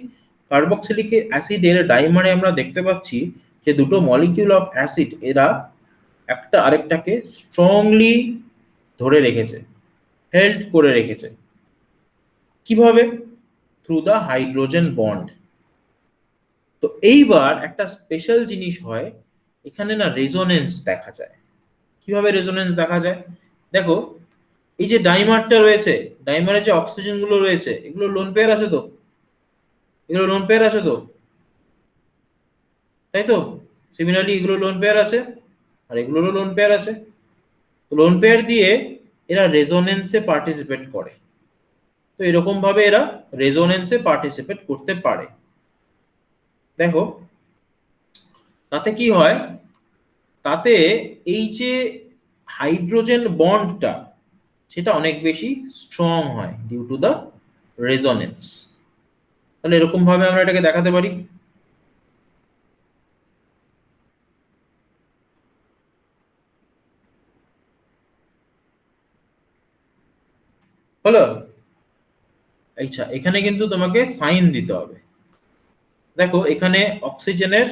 কার্বক্সিলিক অ্যাসিডের ডাইমারে আমরা দেখতে পাচ্ছি যে দুটো মলিকিউল অফ অ্যাসিড এরা একটা আরেকটাকে স্ট্রংলি ধরে রেখেছে, হেল্ড করে রেখেছে। কিভাবে? Through the hydrogen bond. তো এইবার একটা স্পেশাল জিনিস হয় এখানে, না রেজোনেন্স দেখা যায়। কিভাবে রেজোনেন্স দেখা যায়? দেখো, এই যে ডাইমারটা রয়েছে, ডাইমারে যে অক্সিজেন গুলো রয়েছে, এগুলো লোন পেয়ার আছে তো, এগুলো লোন পেয়ার আছে তো, তাই তো? সিমিলারলি এগুলো লোন পেয়ার আছে, আর এগুলোরও লোন পেয়ার আছে। তো লোন পেয়ার দিয়ে এরা রেজোনেন্সে পার্টিসিপেট করে। তো এরকম ভাবে এরা রেজোনেন্সে পার্টিসিপেট করতে পারে। দেখো, তাতে কি হয়? তাতে এই যে হাইড্রোজেন বন্ডটা, সেটা অনেক বেশি স্ট্রং হয় ডিউ টু দ্য রেজোনেন্স। তাহলে এরকম ভাবে আমরা এটাকে দেখাতে পারি। হলো, আচ্ছা, এখানে কিন্তু তোমাকে সাইন দিতে হবে। দেখো, এখানে অক্সিজেনের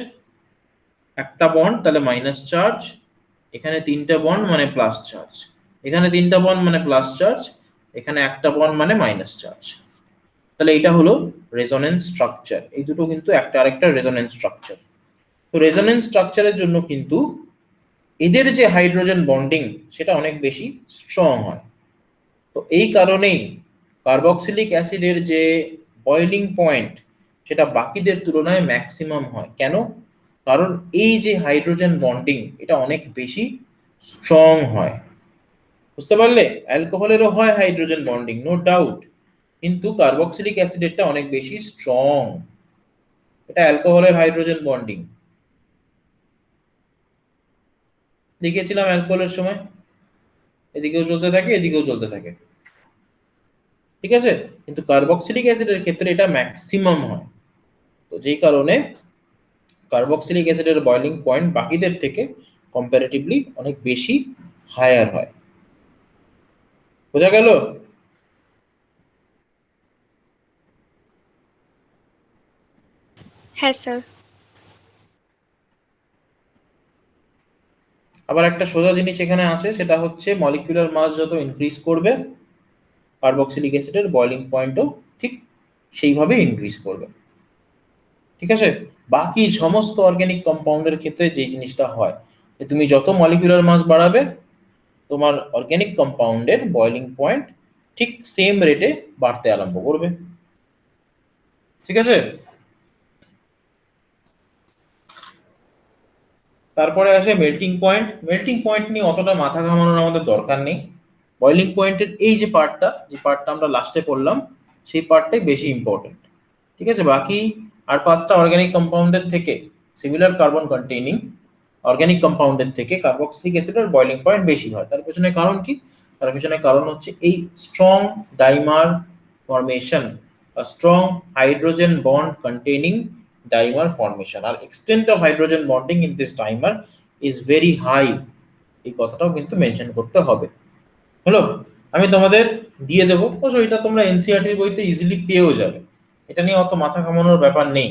একটা বন্ড, তাহলে মাইনাস চার্জ, এখানে তিনটা বন্ড মানে প্লাস চার্জ, এখানে তিনটা বন্ড মানে প্লাস চার্জ, এখানে একটা বন্ড মানে মাইনাস চার্জ। তাহলে এটা হলো রেজোনেন্স স্ট্রাকচার। এই দুটো কিন্তু একটা আরেকটা রেজোনেন্স স্ট্রাকচার। তো রেজোনেন্স স্ট্রাকচারের জন্য কিন্তু এদের যে হাইড্রোজেন বন্ডিং সেটা অনেক বেশি স্ট্রং হয়। তো এই কারণেই কার্বক্সিলিক অ্যাসিডের যে বয়লিং পয়েন্ট সেটা বাকিদের তুলনায় ম্যাক্সিমাম হয়। কেন? কারণ এই যে হাইড্রোজেন বন্ডিং এটা অনেক বেশি স্ট্রং হয়। বুঝতে পারলে? অ্যালকোহলেরও হয় হাইড্রোজেন বন্ডিং, নো ডাউট, কিন্তু কার্বক্সিলিক অ্যাসিডেরটা অনেক বেশি স্ট্রং। এটা অ্যালকোহলের হাইড্রোজেন বন্ডিং দেখিয়েছিলাম অ্যালকোহলের সময়, এদিকেও চলতে থাকে এদিকেও চলতে থাকে, ঠিক আছে? কিন্তু কার্বক্সিলিক অ্যাসিডের ক্ষেত্রে এটা ম্যাক্সিমাম হয়। তো যেই কারণে কার্বক্সিলিক অ্যাসিডের বয়লিং পয়েন্ট বাকিদের থেকে কম্পারেটিভলি অনেক বেশি হায়ার হয়। বোঝা গেল? হ্যাঁ স্যার। আবার একটা সোজা জিনিস এখানে আছে, সেটা হচ্ছে মলিকিউলার মাস যত ইনক্রিজ করবে কার্বক্সিলিক অ্যাসিডের বয়লিং পয়েন্টও ঠিক সেইভাবে ইনক্রিজ করবে। ঠিক আছে? বাকি সমস্ত অর্গানিক কম্পাউন্ডের ক্ষেত্রে যে জিনিসটা হয় যে তুমি যত মলিকিউলার মাস বাড়াবে তোমার অর্গানিক কম্পাউন্ডের বয়লিং পয়েন্ট ঠিক সেম রেটে বাড়তে আরম্ভ করবে। ঠিক আছে? তারপরে আসে মেল্টিং পয়েন্ট। মেল্টিং পয়েন্ট নিয়ে অতটা মাথা ঘামানোর আমাদের দরকার নেই। বয়লিং পয়েন্টের এই যে পার্টটা, যে পার্টটা আমরা লাস্টে পড়লাম, সেই পার্টটাই বেশি ইম্পর্টেন্ট। ঠিক আছে? বাকি আর পাঁচটা অর্গানিক কম্পাউন্ডের থেকে সিমিলার কার্বন কন্টেইনিং অর্গানিক কম্পাউন্ডের থেকে কার্বক্সিলিক অ্যাসিডের বয়লিং পয়েন্ট বেশি হয়। তার পেছনে কারণ কি? তার পেছনে কারণ হচ্ছে এই স্ট্রং ডাইমার ফরমেশন বা strong hydrogen bond containing dimer formation আর extent of hydrogen bonding in this dimer is very high। এই কথাটাও কিন্তু মেনশন করতে হবে। হলো? আমি তোমাদের দিয়ে দেবো, অবশ্য এটা তোমরা এনসিইআরটির বইতে ইজিলি পেয়েও যাবে, এটা নিয়ে অত মাথা ঘামানোর ব্যাপার নেই।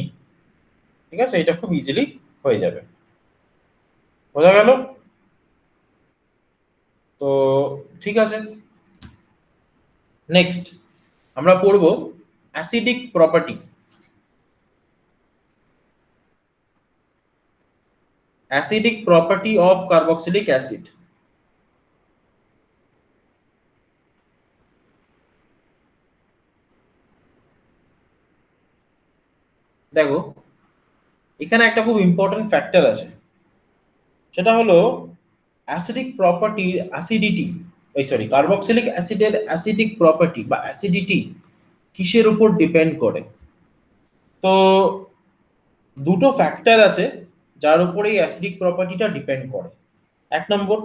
ঠিক আছে? এটা খুব ইজিলি হয়ে যাবে। বোঝা গেল? তো ঠিক আছে, নেক্সট আমরা পড়ব acidic property. Acidic property of carboxylic acid. দেখো এখানে একটা খুব ইম্পর্টেন্ট ফ্যাক্টর আছে, সেটা হলো অ্যাসিডিক প্রপার্টির অ্যাসিডিটি, ওই সরি কার্বক্সিলিক অ্যাসিডের অ্যাসিডিক প্রপার্টি বা অ্যাসিডিটি কিসের উপর ডিপেন্ড করে? তো দুটো ফ্যাক্টর আছে যার উপর এই অ্যাসিডিক প্রপার্টিটা ডিপেন্ড করে। এক নম্বর,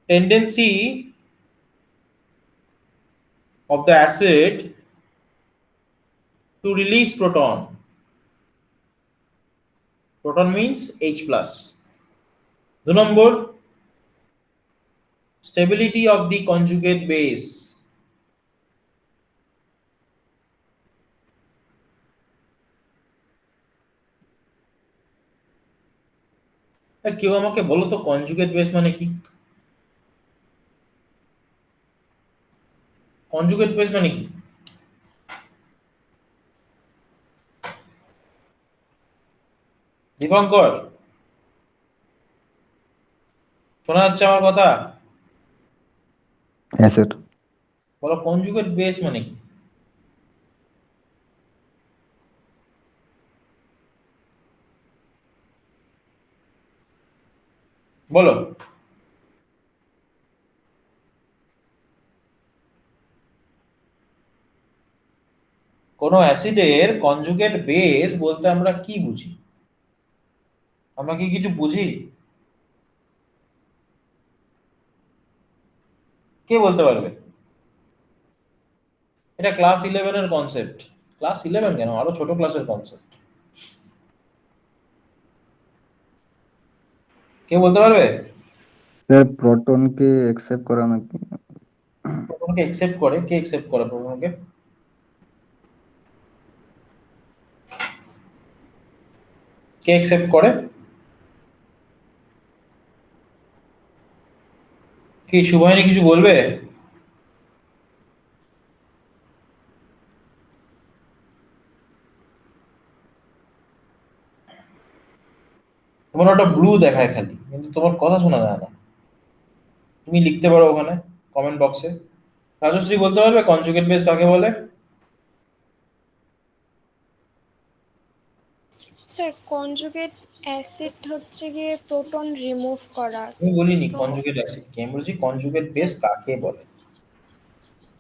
tendency of the acid to release proton. Proton means H plus. 2 number, stability of the conjugate base. কেউ আমাকে বলো তো কনজুগেট বেস মানে কি? কনজুগেট বেস মানে কি? দীপঙ্কর, শোনা যাচ্ছে আমার কথা? হ্যাঁ স্যার। বলো কনজুগেট বেস মানে কি? বলো। কোন অ্যাসিডের কনজুগেট বেস বলতে আমরা কি বুঝি? আমরা কি কিছু বুঝি? কে বলতে পারবে? এটা ক্লাস 11 এর কনসেপ্ট। ক্লাস 11 কেন, আরো ছোট ক্লাসের কনসেপ্ট। কে বলতে পারবে? স্যার প্রোটনকে অ্যাকসেপ্ট করা নাকি? প্রোটনকে একসেপ্ট করে? কে একসেপ্ট করে প্রোটনকে? কে একসেপ্ট করে? কি শুভহানি কিছু বলবে? তোমার ওটা ব্লু দেখায় খালি, কিন্তু তোমার কথা শোনা যায় না। তুমি লিখতে পারো ওখানে কমেন্ট বক্সে। রাজশ্রী বলতে পারবে কনজুগেট বেস কাকে বলে? স্যার কনজুগেট অ্যাসিড হচ্ছে গিয়ে প্রোটন রিমুভ করা। আমি বলিনি তো কনজুগেট অ্যাসিড কি, আমি বলছি কনজুগেট বেস কাকে বলে।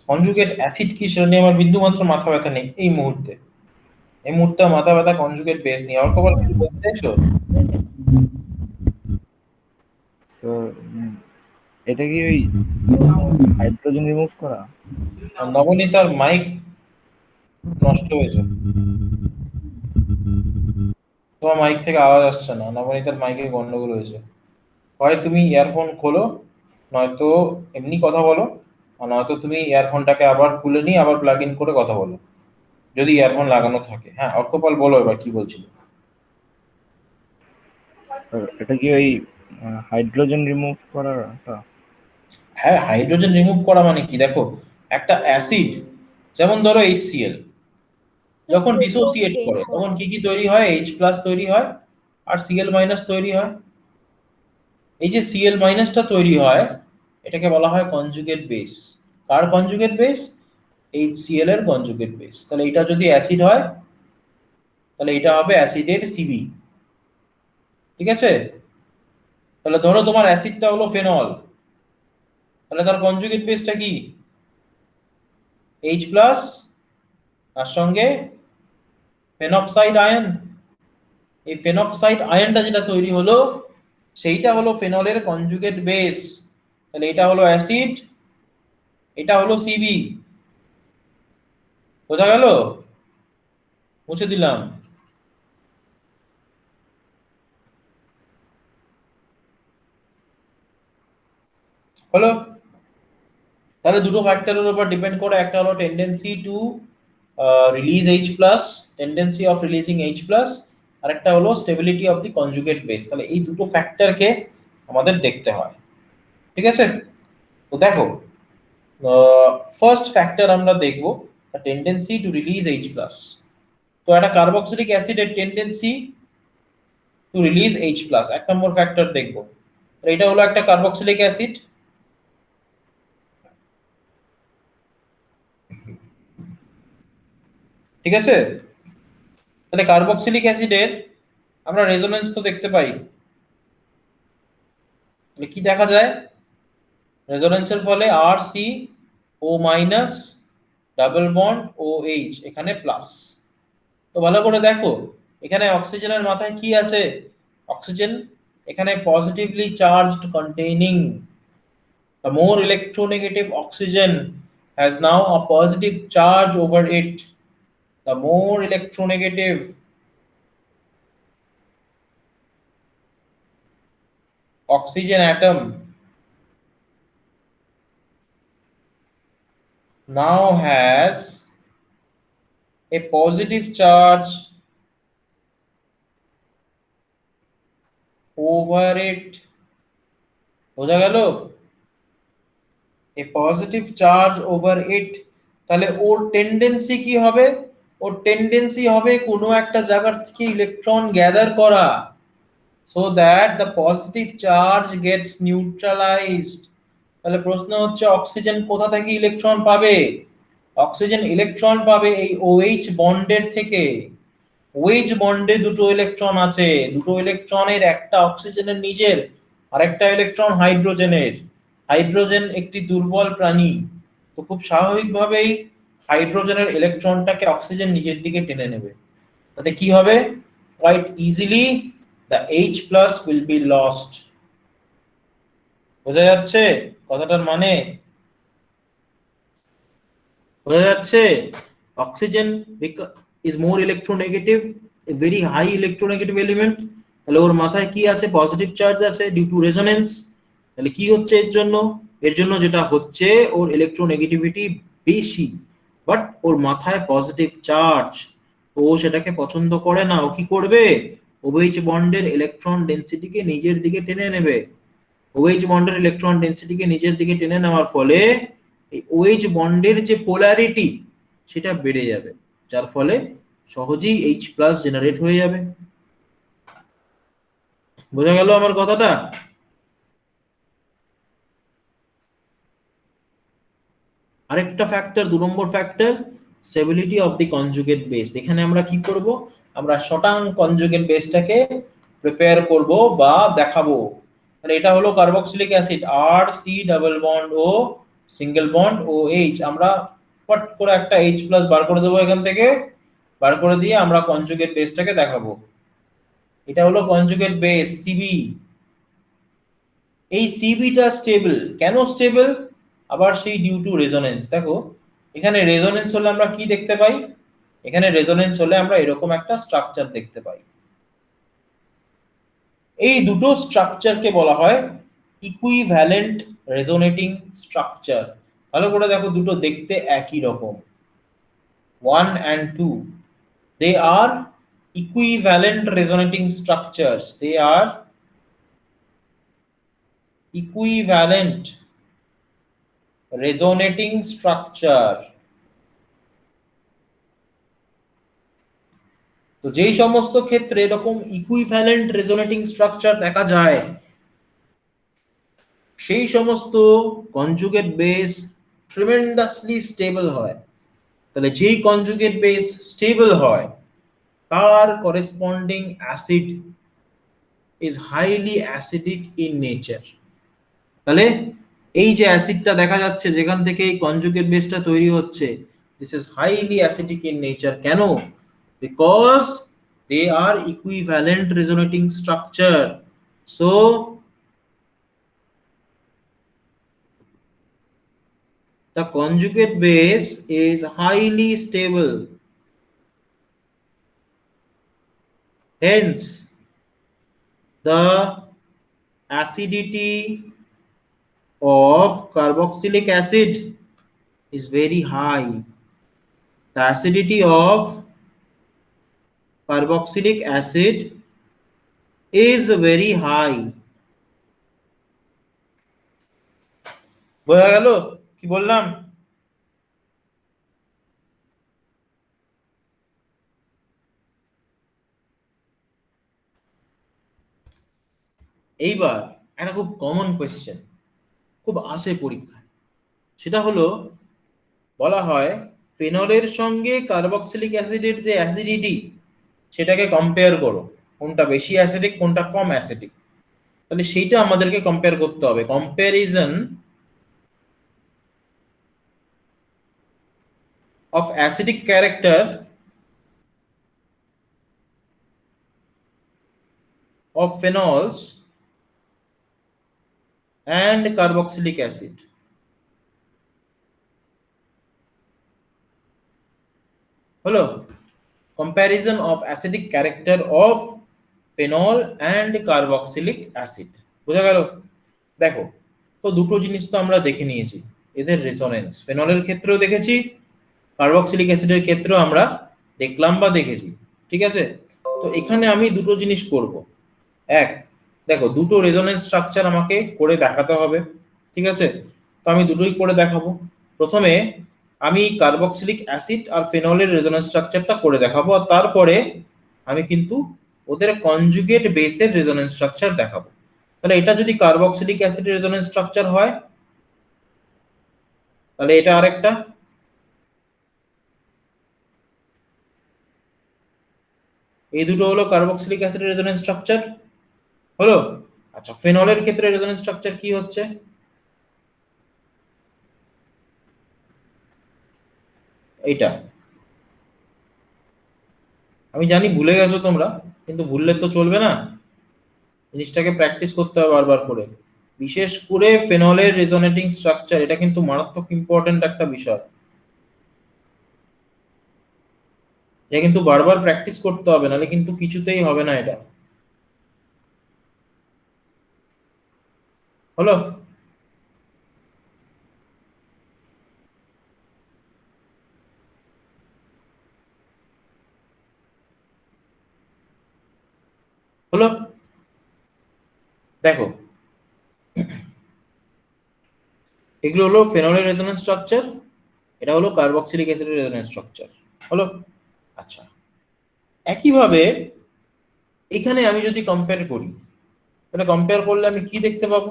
কনজুগেট অ্যাসিড কি সেটা নিয়ে আমার বিন্দু মাত্র মাথা ব্যথা নেই এই মুহূর্তে। এই মুহূর্তে মাথা ব্যথা কনজুগেট বেস নিয়ে। আর খবর কি বলতে চাইছো? তো এটা কি ওই হাইড্রোজেন রিমুভ করা? আর নবনীতার মাইক নষ্ট হয়েছে, তোমার মাইক থেকে আওয়াজ আসছে না, নবনীতার মাইকে গন্ডগোল হয়েছে। হয় তুমি ইয়ারফোন খোলো, নয়তো এমনি কথা বলো, আর নয়তো তুমি ইয়ারফোনটাকে আবার খুলে নিয়ে আবার প্লাগ ইন করে কথা বলো, যদি ইয়ারফোন লাগানো থাকে। হ্যাঁ অর্কপাল বলো এবার কি বলছিল। স্যার এটা কি ওই হাইড্রোজেন রিমুভ করাটা? হ্যাঁ হাইড্রোজেন রিমুভ করা মানে কি, দেখো একটা অ্যাসিড, যেমন ধরো HCl, যখন ডিসোসিয়েট করে তখন কি কি তৈরি হয়? H প্লাস তৈরি হয় আর Cl মাইনাস তৈরি হয়। এই যে Cl মাইনাসটা তৈরি হয় এটাকে বলা হয় কনজুগেট বেস। কার কনজুগেট বেস? HCl এর কনজুগেট বেস। তাহলে এটা যদি অ্যাসিড হয় তাহলে এটা হবে অ্যাসিডের Cb, ঠিক আছে? তাহলে ধরো তোমার অ্যাসিডটা হলো ফেনল, তাহলে তার কনজুগেট বেসটা কি? H প্লাস, তার সঙ্গে ফেনক্সাইড আয়ন। এই ফেনক্সাইড আয়নটা যেটা তৈরি হলো সেইটা হলো ফেনলের কনজুগেট বেস। তাহলে এটা হলো অ্যাসিড, এটা হলো Cb। বোঝা গেল? মুছে দিলাম। হলো? তাহলে দুটো ফ্যাক্টরের উপর ডিপেন্ড করে, একটা হলো tendency to release H plus, tendency of releasing H plus, আর একটা হলো stability of the conjugate base. তাহলে এই দুটো ফ্যাক্টরকে আমাদের দেখতে হয়, ঠিক আছে? তো দেখো ফার্স্ট ফ্যাক্টর আমরা দেখব tendency to release H plus. তো একটা কার্বক্সিলিক অ্যাসিডের tendency to release H plus এক নম্বর ফ্যাক্টর দেখব। তো এটা হলো একটা কার্বক্সিলিক অ্যাসিড, ঠিক আছে? তাহলে কার্বক্সিলিক অ্যাসিডের আমরা রেজোনেন্স তো দেখতে পাই। তাহলে কি দেখা যায়? রেজোনেন্সের ফলে RCO minus double bond OH এখানে প্লাস। তো ভালো করে দেখো এখানে অক্সিজেনের মাথায় কি আছে? অক্সিজেন এখানে positively charged containing the more electronegative oxygen has now a positive charge over it. The more electronegative oxygen atom now has a positive charge over it. বোঝা গেল? a positive charge over it। তাহলে ওর tendency কি হবে? ওর tendency হবে কোনো একটা জায়গা থেকে ইলেকট্রন গ্যাদার করা, so that the positive charge gets neutralized। তাহলে প্রশ্ন হচ্ছে অক্সিজেন কোথা থেকে ইলেকট্রন পাবে? অক্সিজেন ইলেকট্রন পাবে এই OH বন্ডের থেকে। OH বন্ডে দুটো ইলেকট্রন আছে, দুটো ইলেকট্রনের একটা অক্সিজেনের নিজের, আরেকটা ইলেকট্রন হাইড্রোজেনের। হাইড্রোজেন একটি দুর্বল প্রাণী, তো খুব স্বাভাবিকভাবেই হাইড্রোজেনের ইলেকট্রনটাকে অক্সিজেন নিজের দিকে টেনে নেবে। তাতে কি হবে? Quite easily the H plus will be lost। বোঝা যাচ্ছে কথাটার মানে? বোঝা যাচ্ছে? Oxygen is more electronegative, a very high electronegative element। তাহলে ওর মাথায় কি আছে? পজিটিভ চার্জ আছে ডিউ টু রেজোনেন্স। তাহলে কি হচ্ছে এর জন্য? এর জন্য যেটা হচ্ছে ওর ইলেকট্রোনেগেটিভিটি বেশি, বাট ওর মাথায় পজিটিভ চার্জ, ও সেটাকে পছন্দ করে না। ও কি করবে? OH বন্ডের ইলেকট্রন ডেনসিটিকে নিজের দিকে টেনে নেবে। OH বন্ডের ইলেকট্রন ডেনসিটিকে নিজের দিকে টেনে নেওয়ার ফলে এই OH বন্ডের যে পোলারিটি সেটা বেড়ে যাবে, যার ফলে সহজেই H প্লাস জেনারেট হয়ে যাবে। বোঝা গেল আমার কথাটা? আরেকটা factor, 2 number factor, stability of the conjugate base. এখানে আমরা কি করব, আমরা শটাং কনজুগেট বেসটাকে প্রিপেয়ার করব বা দেখাবো। আর এটা হলো কার্বক্সিলিক অ্যাসিড, আর C double bond O single bond O H, আমরা পট করে একটা এইচ প্লাস বার করে দেবো এখান থেকে, বার করে দিয়ে আমরা কনজুগেট বেসটাকে দেখাবো। এটা হলো কনজুগেট বেস সিবি। এই সিবিটা স্টেবল, কেন স্টেবল? আবার সেই ডিউ টু রেজোনেন্স। দেখো এখানে রেজোনেন্স হলে আমরা কি দেখতে পাই, এখানে রেজোনেন্স হলে আমরা এরকম একটা স্ট্রাকচার দেখতে পাই। এই দুটো স্ট্রাকচারকে বলা হয় ইকুইভ্যালেন্ট রেজোনেটিং স্ট্রাকচার। ভালো করে দেখো, দুটো দেখতে একই রকম, 1 and 2, they are equivalent resonating structures, they are equivalent resonating structure। তো যেই সমস্ত ক্ষেত্রে এরকম ইকুইভ্যালেন্ট রেজোনেটিং স্ট্রাকচার দেখা যায়, সেই সমস্ত কনজুগেট বেস ট্রিমেন্ডাসলি স্টেবল হয়। তাহলে যেই কনজুগেট বেস স্টেবল হয় তার corresponding acid is highly acidic in nature. তাহলে এই যে অ্যাসিডটা দেখা যাচ্ছে যেখান থেকে এই কনজুগেট বেসটা তৈরি হচ্ছে, this is highly acidic in nature. কেন? Because they are equivalent resonating structure. So the conjugate base is highly stable, hence the acidity of carboxylic acid is very high. The acidity of carboxylic acid is very high. বোঝা গেল কি বললাম? এইবার একটা খুব common question, খুব আসে পরীক্ষায়, সেটা হলো বলা হয় ফেনলের সঙ্গে কার্বক্সিলিক অ্যাসিডের যে অ্যাসিডিটি সেটাকে কম্পেয়ার করো, কোনটা বেশি অ্যাসিডিক কোনটা কম অ্যাসিডিক। তাহলে সেইটা আমাদেরকে কম্পেয়ার করতে হবে, comparison of acidic character of phenols and carboxylic acid। হলো comparison of acidic character of phenol and carboxylic acid। বোঝা গেল? দেখো তো দুটো জিনিস তো আমরা দেখে নিয়েছি, এদের রেজোনেন্স ফেনলের ক্ষেত্রেও দেখেছি, কার্বক্সিলিক অ্যাসিডের ক্ষেত্রেও আমরা দেখলাম বা দেখেছি, ঠিক আছে? তো এখানে আমি দুটো জিনিস করব। এক, দেখো দুটো রেজোনেন্স স্ট্রাকচার আমাকে করে দেখাতে হবে, ঠিক আছে? তো আমি দুটোই করে দেখাবো। প্রথমে আমি কার্বক্সিলিক অ্যাসিড আর ফেনলের রেজোনেন্স স্ট্রাকচারটা করে দেখাবো, আর তারপরে আমি কিন্তু ওদের কনজুগেট বেসের রেজোনেন্স স্ট্রাকচার দেখাবো। তাহলে এটা যদি কার্বক্সিলিক অ্যাসিডের রেজোনেন্স স্ট্রাকচার হয়, তাহলে এটা আরেকটা, এই দুটো হলো কার্বক্সিলিক অ্যাসিডের রেজোনেন্স স্ট্রাকচার, হলো? আচ্ছা, ফেনলের ক্ষেত্রে রেজোনেন্স স্ট্রাকচার কি হচ্ছে? এইটা। আমি জানি ভুলে গেছো তোমরা, কিন্তু ভুললে তো চলবে না, জিনিসটাকে প্র্যাকটিস করতে হবে বারবার করে। বিশেষ করে ফেনলের রেজোনেটিং স্ট্রাকচার, এটা কিন্তু মারাত্মক ইম্পর্টেন্ট একটা বিষয়, এটা কিন্তু বারবার প্র্যাকটিস করতে হবে, নাহলে কিন্তু কিছুতেই হবে না এটা, হলো? হলো? দেখো এগুলো হলো ফেনলের রেজোনেন্স স্ট্রাকচার, এটা হলো কার্বক্সিলিক অ্যাসিডের রেজোনেন্স স্ট্রাকচার, হলো? আচ্ছা, একইভাবে এখানে আমি যদি কম্পেয়ার করি, তাহলে কম্পেয়ার করলে আমি কি দেখতে পাবো?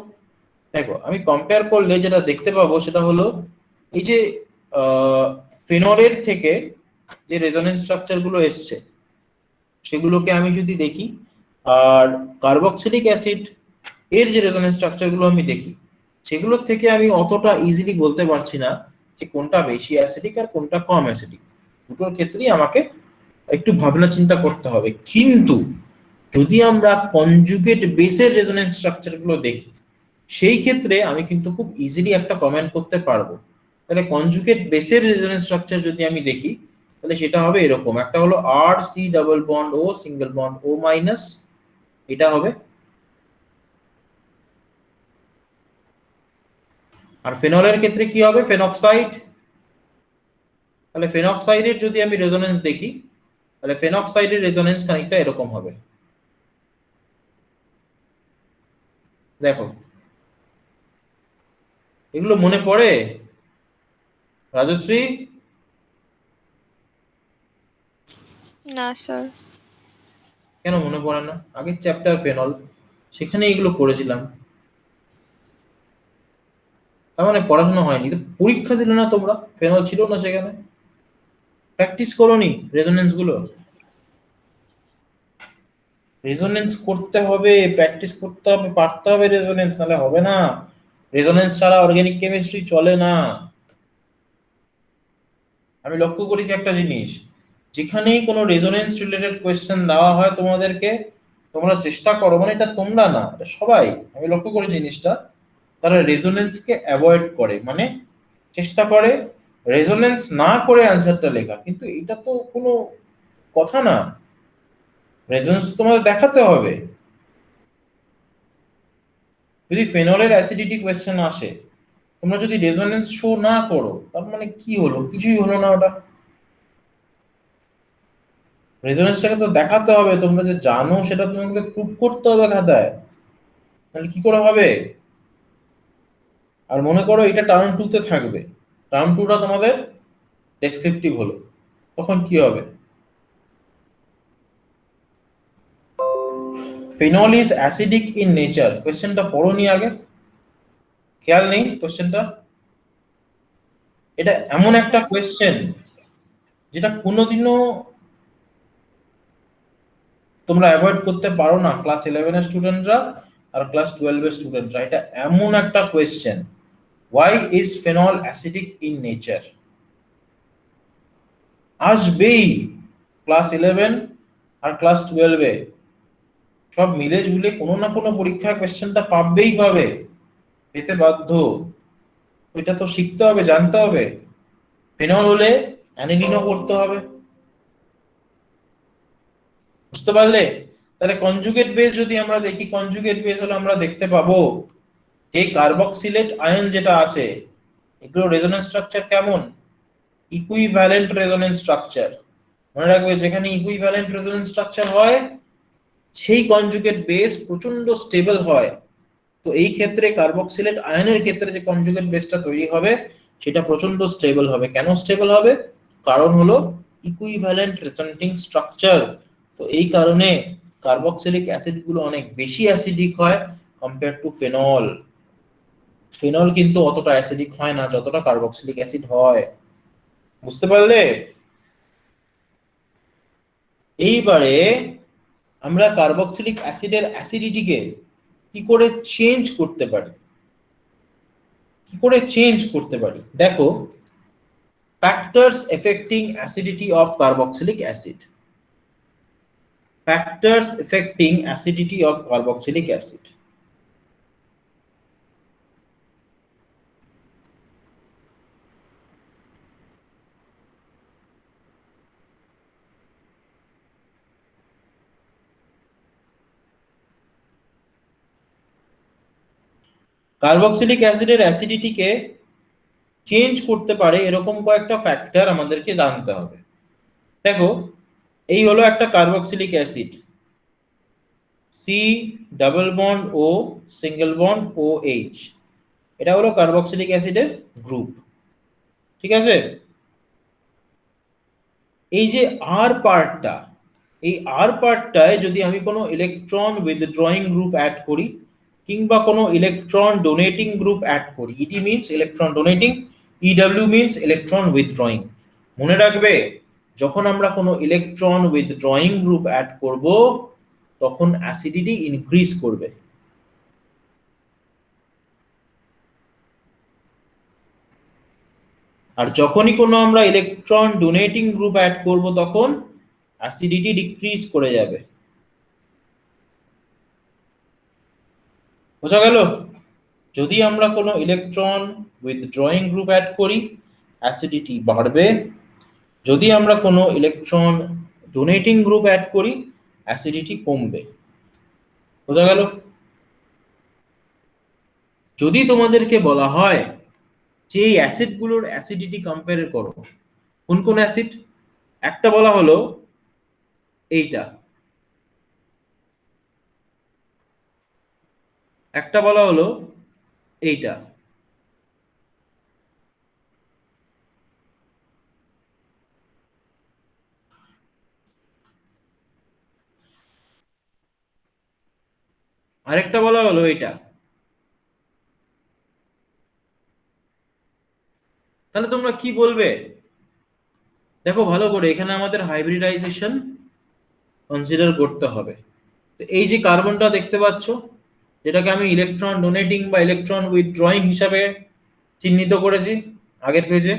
দেখো, আমি কম্পেয়ার করলে যেটা দেখতে পাবো সেটা হলো এই যে ফেনলের থেকে যে রেজোনেন্স স্ট্রাকচার গুলো এসছে সেগুলোকে আমি যদি দেখি, আর কার্বক্সিলিক অ্যাসিড এর যে রেজোনেন্স স্ট্রাকচার গুলো আমি দেখি, সেগুলোর থেকে আমি অতটা ইজিলি বলতে পারছি না যে কোনটা বেশি অ্যাসিডিক আর কোনটা কম অ্যাসিডিক। দুটোর ক্ষেত্রেই আমাকে একটু ভাবনা চিন্তা করতে হবে। কিন্তু যদি আমরা কনজুগেট বেসের রেজোনেন্স স্ট্রাকচার গুলো দেখি, সেই ক্ষেত্রে আমি কিন্তু খুব ইজিলি একটা কমেন্ট করতে পারবো। তাহলে কনজুগেট বেসের রেজোনেন্স স্ট্রাকচার যদি আমি দেখি, তাহলে সেটা হবে এরকম, একটা হলো আর C double bond O single bond ও মাইনাস, এটা হবে। আর ফেনলের ক্ষেত্রে কি হবে? ফেনক্সাইড। তাহলে ফেনক্সাইডের যদি আমি রেজোনেন্স দেখি, তাহলে ফেনক্সাইডের রেজোনেন্স খানিকটা এরকম হবে। দেখো, এগুলো মনে পড়ে রাজশ্রী? না স্যার। কেন মনে পড়ে না? আগের চ্যাপ্টার ফেনল, সেখানে এগুলো পড়েছিলাম। তার মানে পড়াশোনা হয়নি, তো পরীক্ষা দিলে না তোমরা? ফেনল ছিল না সেখানে? প্র্যাকটিস করোনি রেজোনেন্স গুলো? রেজোনেন্স করতে হবে, প্র্যাকটিস করতে হবে, পারতে হবে রেজোনেন্স, নাহলে হবে না। রেজোনেন্স ছাড়া অর্গানিক কেমিস্ট্রি চলে না। আমি লক্ষ্য করেছি একটা জিনিস, যেখানেই কোনো রেজোনেন্স রিলেটেড কোয়েশ্চেন দেওয়া হয় তোমাদেরকে, তোমরা চেষ্টা করো, মানে এটা তোমরা না, এটা সবাই, আমি লক্ষ্য করেছি জিনিসটা, তারা রেজোনেন্সকে অ্যাভয়েড করে, মানে চেষ্টা করে রেজোনেন্স না করে অ্যান্সারটা লেখা। কিন্তু এটা তো কোনো কথা না, রেজোনেন্স তোমাদের দেখাতে হবে। যদি ফেনলের অ্যাসিডিটি কোয়েশ্চেন আসে, তোমরা যদি রেজোনেন্স শো না করো, তার মানে কি হলো? কিছুই হলো না ওটা। রেজোনেন্সটাকে তো দেখাতে হবে, তোমরা যে জানো সেটা তোমাকে প্রুভ করতে হবে খাতায়, তাহলে কি করে হবে? আর মনে করো এটা টার্ম 2 তে থাকবে, টার্ম 2টা তোমাদের ডেসক্রিপটিভ হলো, তখন কি হবে? Phenol is acidic in nature, কোশ্চেনটা পড়োনি আগে? খেয়াল নেই কোশ্চেনটা? এটা এমন একটা কোশ্চেন যেটা কোনোদিনও তোমরা অ্যাভয়েড করতে পারো না, ক্লাস 11 এর স্টুডেন্টরা আর ক্লাস 12 এর স্টুডেন্টরা। এটা এমন একটা question, why is phenol acidic in nature, আসবেই ক্লাস 11 আর ক্লাস 12 এ, সব মিলে ঝুলে কোনো না কোনো পরীক্ষায় কোশ্চেনটা পাবেই পাবে, পেতে বাধ্য। এটা তো শিখতে হবে, জানতে হবে। ফেনল হলে অ্যানিলিনও করতে হবে, বুঝতে পারলে? তাহলে কনজুগেট বেস যদি আমরা দেখি, কনজুগেট বেস হলে আমরা দেখতে পাবো যে কার্বক্সিলেট আয়ন যেটা আছে, এগুলো রেজোনেন্স স্ট্রাকচার কেমন? Equivalent resonance structure. মনে রাখবে, যেখানে ইকুইভ্যালেন্ট রেজোনেন্স স্ট্রাকচার হয় সেই কনজুগেট বেস প্রচন্ড স্টেবল হয়। তো এই ক্ষেত্রে কার্বক্সিলেট আয়নের ক্ষেত্রে যে কনজুগেট বেসটা তৈরি হবে সেটা প্রচন্ড স্টেবল হবে। কেন স্টেবল হবে? কারণ হলো ইকুইভ্যালেন্ট রেজোনেটিং স্ট্রাকচার। তো এই কারণে কার্বক্সিলিক অ্যাসিড গুলো অনেক বেশি অ্যাসিডিক হয় কম্পেয়ার টু ফেনল। ফেনল কিন্তু অতটা অ্যাসিডিক হয় না যতটা কার্বক্সিলিক অ্যাসিড হয়, বুঝতে পারলে? এইবারে আমরা কার্বক্সিলিক অ্যাসিডের অ্যাসিডিটিকে কি করে চেঞ্জ করতে পারি, কি করে চেঞ্জ করতে পারি? দেখো, factors affecting acidity of carboxylic acid, factors affecting acidity of carboxylic acid. Carboxylic অ্যাসিডের অ্যাসিডিটিকে চেঞ্জ করতে পারে এরকম কয়েকটা ফ্যাক্টর আমাদেরকে জানতে হবে। দেখো, এই হলো একটা carboxylic acid, C double bond O single bond O H, এটা হলো কার্বক্সিলিক অ্যাসিডের গ্রুপ, ঠিক আছে? এই যে আর পার্টটা, এই আর পার্টটায় যদি আমি কোনো ইলেকট্রন উইথড্রয়িং গ্রুপ অ্যাড করি কিংবা কোনো ইলেকট্রন ডোনেটিং গ্রুপ অ্যাড করি, ED means electron donating, EW means electron withdrawing. মনে রাখবে, যখন আমরা কোনো ইলেকট্রন উইথড্রয়িং গ্রুপ অ্যাড করব তখন অ্যাসিডিটি ইনক্রিজ করবে। আর যখনই কোনো আমরা ইলেকট্রন ডোনেটিং গ্রুপ অ্যাড করব তখন অ্যাসিডিটি ডিক্রিজ করে যাবে। বোঝা গেল? যদি আমরা কোনো ইলেকট্রন উইথড্রয়িং গ্রুপ অ্যাড করি অ্যাসিডিটি বাড়বে, যদি আমরা কোনো ইলেকট্রন ডোনেটিং গ্রুপ অ্যাড করি অ্যাসিডিটি কমবে। বোঝা গেল? যদি তোমাদেরকে বলা হয় যে এই অ্যাসিডগুলোর অ্যাসিডিটি কম্পেয়ার করো, কোন কোন অ্যাসিড? একটা বলা হলো এইটা, একটা বলা হলো এইটা, আরেকটা বলা হলো এটা। তাহলে তোমরা কি বলবে? দেখো ভালো করে, এখানে আমাদের হাইব্রিডাইজেশন কনসিডার করতে হবে। তো এই যে কার্বনটা দেখতে পাচ্ছ, যেটাকে আমি ইলেকট্রন ডোনেটিং বা ইলেকট্রন উইথড্রয়িং হিসাবে চিহ্নিত করেছি আগের পেজে,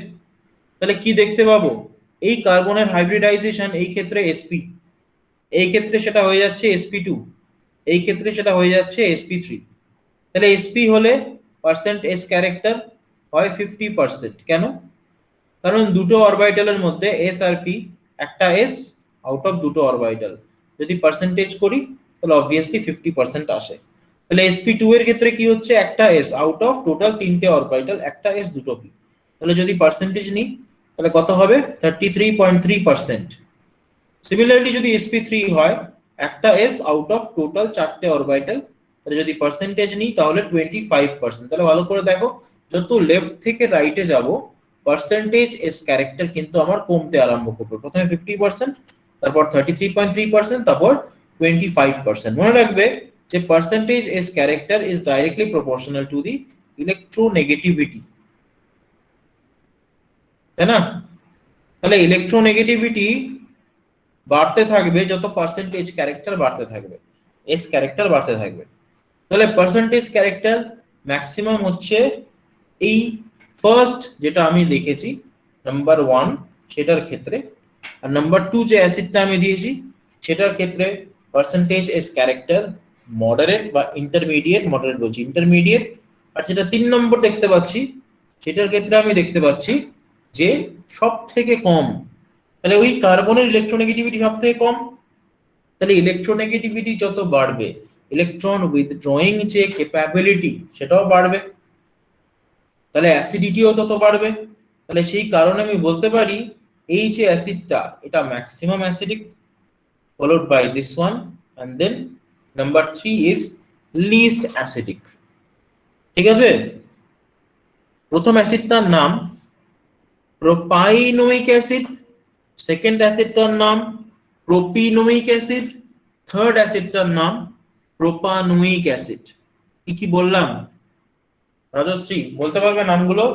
তাহলে কি দেখতে পাবো? এই কার্বনের হাইব্রিডাইজেশন এই ক্ষেত্রে sp, এই ক্ষেত্রে সেটা হয়ে যাচ্ছে sp2, এই ক্ষেত্রে সেটা হয়ে যাচ্ছে sp3। তাহলে sp হলে পার্সেন্ট s ক্যারেক্টার হয় 50%। কেন? কারণ দুটো অরবিটালের মধ্যে s আর p, একটা s আউট অফ দুটো অরবিটাল, যদি পার্সেন্টেজ করি তাহলে অবভিয়াসলি 50% আসে। তাহলে sp2 এর ক্ষেত্রে কি হচ্ছে? একটা s আউট অফ টোটাল তিনটে অরবিটাল, একটা s দুটো p। তাহলে যদি পার্সেন্টেজ নিই তাহলে কত হবে? 33.3%। সিমিলারলি যদি sp3 হয় একটা s আউট অফ টোটাল চারটে অরবিটাল, তাহলে যদি পার্সেন্টেজ নিই তাহলে 25%। তাহলে ভালো করে দেখো, যত লেফট থেকে রাইটে যাব পার্সেন্টেজ এস ক্যারেক্টার কিন্তু আমার কমতে আরম্ভ করবে। প্রথমে 50%, তারপর 33.3%, তারপর 25%। মনে রাখবে যে percentage S character is directly proportional to the electronegativity, তাই না? তাহলে ইলেকট্রোনেগেটিভিটি বাড়তে থাকবে যত পার্সেন্টেজ ক্যারেক্টার বাড়তে থাকবে, এস ক্যারেক্টার বাড়তে থাকবে। তাহলে পার্সেন্টেজ ক্যারেক্টার ম্যাক্সিমাম হচ্ছে এই ফার্স্ট যেটা আমি লিখেছি নাম্বার 1 সেটার ক্ষেত্রে, আর নাম্বার 2 যে অ্যাসিডটা আমি দিয়েছি সেটার ক্ষেত্রে পার্সেন্টেজ এস ক্যারেক্টার মডারেট বা ইন্টারমিডিয়েট, মডারেট বলছি ইন্টারমিডিয়েট। আর যেটা 3 নম্বর দেখতে পাচ্ছি সেটার ক্ষেত্রে আমি দেখতে পাচ্ছি যে সব থেকে কম। তাহলে ওই কার্বনের ইলেকট্রোনেগেটিভিটি সব থেকে কম, তাহলে ইলেকট্রোনেগেটিভিটি যত বাড়বে ইলেকট্রন উইথড্রয়িং যে ক্যাপাবিলিটি সেটাও বাড়বে, তাহলে অ্যাসিডিটিও তত বাড়বে। তাহলে সেই কারণে আমি বলতে পারি এই যে অ্যাসিডটা এটা maximum acidic, followed by this one, and then number 3 is least acidic. ঠিক আছে? প্রথম অ্যাসিডটার নাম প্রোপাইনোইক অ্যাসিড, সেকেন্ড অ্যাসিডটার নাম প্রোপিনোইক অ্যাসিড, থার্ড অ্যাসিডটার নাম প্রোপানোইক অ্যাসিড। কি কি বললাম রাজশ্রী, বলতে পারবে নামগুলো?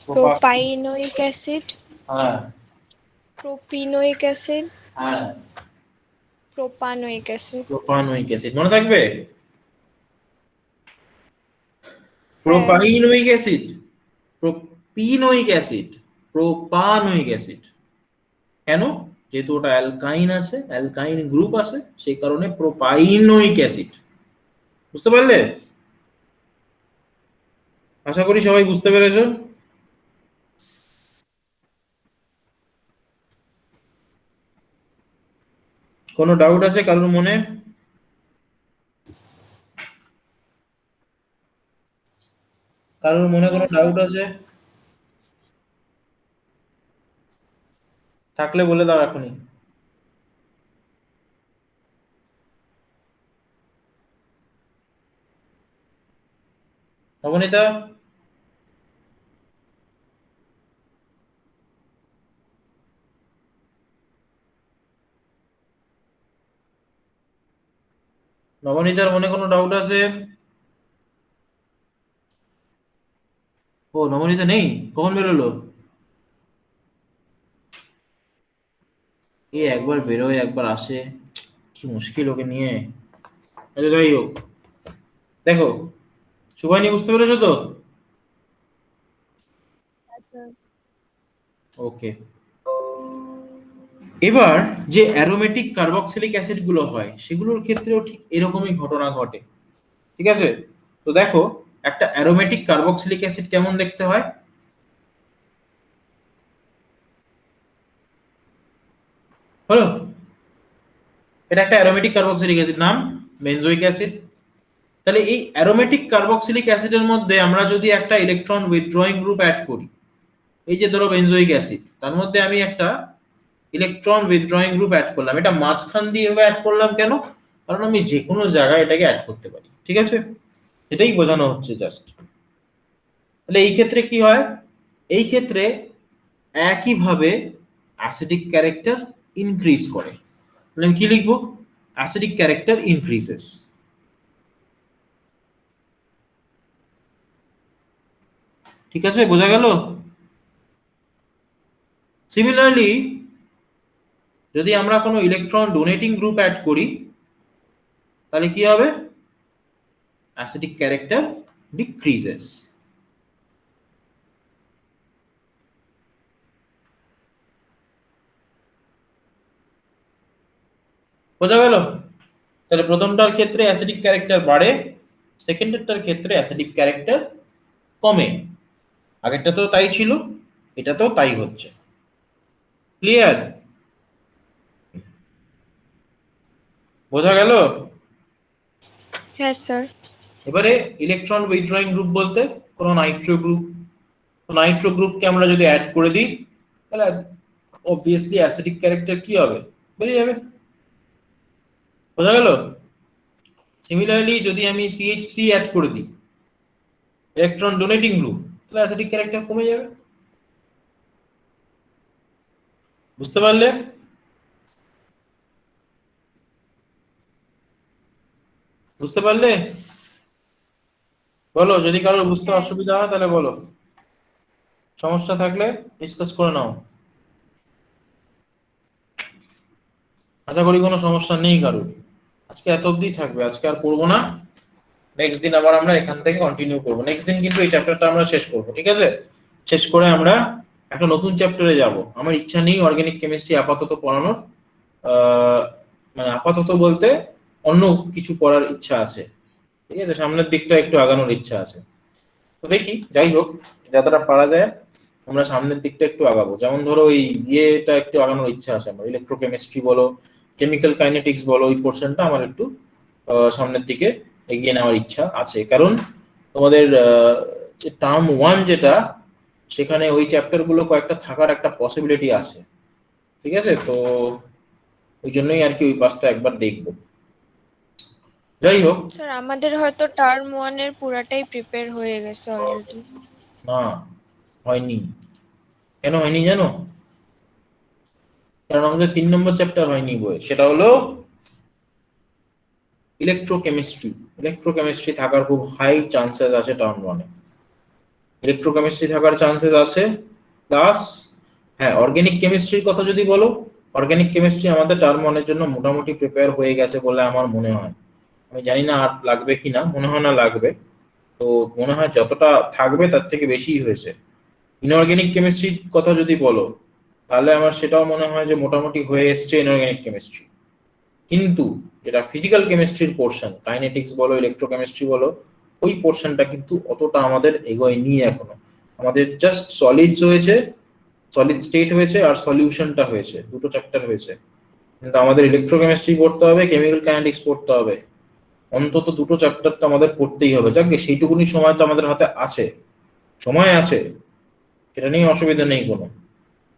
প্রোপাইনোইক অ্যাসিড, হ্যাঁ প্রোপিনোইক অ্যাসিড, হ্যাঁ, প্রোপানোইক অ্যাসিড। প্রোপানোইক অ্যাসিড মনে থাকবে? হ্যাঁ, প্রোপাইনোইক অ্যাসিড, প্রোপিনোইক অ্যাসিড, প্রোপানোইক অ্যাসিড। কেন? যেহেতু ওটা অ্যালকাইন আছে, অ্যালকাইন গ্রুপ আছে, সেই কারণে প্রোপাইনোইক অ্যাসিড। বুঝতে পারলে? আশা করি সবাই বুঝতে পেরেছো। কোনো ডাউট আছে কারোর মনে? কারোর মনে কোনো না স্যার। ডাউট আছে? থাকলে বলে দাও এখনই। নবনীতা? নবনীতার মনে কোনো ডাউট আছে? ও নবনীতা নেই, কখন বেরোলো? এ একবার বেরোয় একবার আসে, কি মুশকিল ওকে নিয়ে। আচ্ছা যাই হোক, দেখো সুভাইনি বুঝতে পেরেছো তো? ওকে, এবার যে অ্যারোমেটিক কার্বক্সিলিক অ্যাসিড গুলো হয় সেগুলোর ক্ষেত্রেও ঠিক এরকমই ঘটনা ঘটে। ঠিক আছে, তো দেখো একটা অ্যারোমেটিক কার্বক্সিলিক অ্যাসিড কেমন দেখতে হয়। হলো, এটা একটা অ্যারোমেটিক কার্বক্সিলিক অ্যাসিড, নাম বেনজোইক অ্যাসিড। তাহলে এই অ্যারোমেটিক কার্বক্সিলিক অ্যাসিডের মধ্যে আমরা যদি একটা ইলেকট্রন উইথড্রয়িং গ্রুপ অ্যাড করি, এই যে ধরো বেনজোইক অ্যাসিড, তার মধ্যে আমি একটা ইলেকট্রন উইথড্রয়িং গ্রুপ অ্যাড করলাম, এটা মাঝখান দিয়ে এভাবে অ্যাড করলাম কেন? কারণ আমি যে কোনো জায়গায় এটাকে অ্যাড করতে পারি। ঠিক আছে, এটাই বোঝানো হচ্ছে জাস্ট। তাহলে এই ক্ষেত্রে কি হয়, এই ক্ষেত্রে একইভাবে অ্যাসিডিক ক্যারেক্টার ইনক্রিজ করে। তাহলে আমি কি লিখবো? Acidic character increases. ঠিক আছে, বোঝা গেল? সিমিলারলি যদি আমরা কোনো ইলেকট্রন ডোনেটিং গ্রুপ অ্যাড করি তাহলে কি হবে? Acidic character decreases. বোঝা গেল? তাহলে প্রথমটার ক্ষেত্রে অ্যাসিডিক ক্যারেক্টার বাড়ে, সেকেন্ডেরটার ক্ষেত্রে অ্যাসিডিক ক্যারেক্টার কমে। আগেরটা তো তাই ছিল, এটাতেও তাই হচ্ছে। ক্লিয়ার? বোঝা গেল? হ্যাঁ স্যার। এবারে ইলেকট্রন উইথড্রয়িং গ্রুপ বলতে কোনো নাইট্রো গ্রুপ, তো নাইট্রো গ্রুপকে আমরা যদি অ্যাড করে দিই তাহলে অবভিয়াসলি অ্যাসিডিক ক্যারেক্টার কি হবে? বেরিয়ে যাবে। বোঝা গেল? সিমিলারলি যদি আমি CH3 অ্যাড করে দিই, ইলেকট্রন ডোনেটিং গ্রুপ, তাহলে অ্যাসিডিক ক্যারেক্টার কমে যাবে। বুঝতে পারলে? বুঝতে পারলে? বলো, যদি কারোর বুঝতে অসুবিধা হয় তাহলে বলো, সমস্যা থাকলে ডিসকাস করে নাও। আশা করি কোনো সমস্যা নেই কারোর। আজকে এত অবধি থাকবে, আজকে আর পড়বো না। নেক্সট দিন আবার আমরা এখান থেকে কন্টিনিউ করবো। নেক্সট দিন কিন্তু এই চ্যাপ্টারটা আমরা শেষ করবো। ঠিক আছে, শেষ করে আমরা একটা নতুন চ্যাপ্টারে যাব। আমার ইচ্ছা নেই অর্গানিক কেমিস্ট্রি আপাতত পড়ানোর, মানে আপাতত বলতে অন্য কিছু পড়ার ইচ্ছা আছে। ঠিক আছে, সামনের দিকটা একটু আগানোর ইচ্ছা আছে। তো দেখি, যাই হোক, যতটা পারা যায় আমরা সামনের দিকটা একটু আগাবো। যেমন ধরো ওই ইয়েটা একটু আগানোর ইচ্ছা আছে আমার, ইলেকট্রোকেমিস্ট্রি বলো, কেমিক্যাল কাইনেটিক্স বলো, ওই পোর্শনটা আমার একটু সামনের দিকে এগিয়ে নেওয়ার ইচ্ছা আছে। কারণ তোমাদের যে টার্ম 1 যেটা, সেখানে ওই চ্যাপ্টার গুলো কয়েকটা থাকার একটা পসিবিলিটি আছে। ঠিক আছে, তো ওই জন্যই আর কি ওই পাশটা একবার দেখবো। যাই হোক, স্যার আমাদের হয়তো টার্ম 1 এর পুরাটাই প্রিপেয়ার হয়ে গেছে অলরেডি। না হয়নি। কেন হয়নি জানো? কারণ আমাদের 3 নম্বর চ্যাপ্টার হয়নি বইয়ে, সেটা হলো ইলেকট্রোকেমিস্ট্রি। ইলেকট্রোকেমিস্ট্রি থাকার খুব হাই চান্সেস আছে টার্ম 1 এ। ইলেকট্রোকেমিস্ট্রি থাকার চান্সেস আছে, প্লাস হ্যাঁ অর্গানিক কেমিস্ট্রির কথা যদি বলো, অর্গানিক কেমিস্ট্রি আমাদের টার্ম 1 এর জন্য মোটামুটি প্রিপেয়ার হয়ে গেছে বলে আমার মনে হয়। আমি জানি না আর লাগবে কিনা, মনে হয় না লাগবে। তো মনে হয় যতটা থাকবে তার থেকে বেশিই হয়েছে। ইনঅর্গানিক কেমিস্ট্রির কথা যদি বলো তাহলে আমার সেটাও মনে হয় যে মোটামুটি হয়ে এসছে ইনঅর্গানিক কেমিস্ট্রি। কিন্তু যেটা ফিজিক্যাল কেমিস্ট্রির পোর্শন, কাইনেটিক্স বলো, ইলেকট্রোকেমিস্ট্রি বলো, ওই পোর্শনটা কিন্তু অতটা আমাদের এগোয়নি এখনো। আমাদের জাস্ট সলিডস হয়েছে, সলিড স্টেট হয়েছে, আর সলিউশনটা হয়েছে, দুটো চ্যাপ্টার হয়েছে। কিন্তু আমাদের ইলেকট্রোকেমিস্ট্রি পড়তে হবে, কেমিক্যাল কাইনেটিক্স পড়তে হবে, অন্তত দুটো চ্যাপ্টার তো আমাদের পড়তেই হবে। যাক সেইটুকুনি সময় তো আমাদের হাতে আছে, সময় আছে, সেটা নিয়ে অসুবিধা নেই কোনো।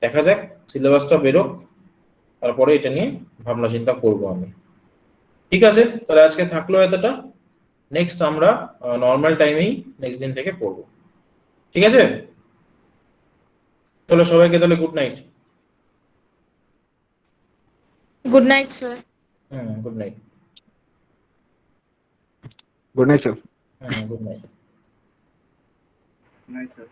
দেখা যাক, সিলেবাসটা বেরোক, তারপরে এটা নিয়ে ভাবনা চিন্তা করবো আমি। ঠিক আছে, তাহলে আজকে থাকলো এতটা। নেক্সট আমরা নর্মাল টাইমেই নেক্সট দিন থেকে পড়বো। ঠিক আছে, চলো সবাইকে তাহলে good night. Good night, sir. হুম, good night. Good night sir. Good night. Night sir.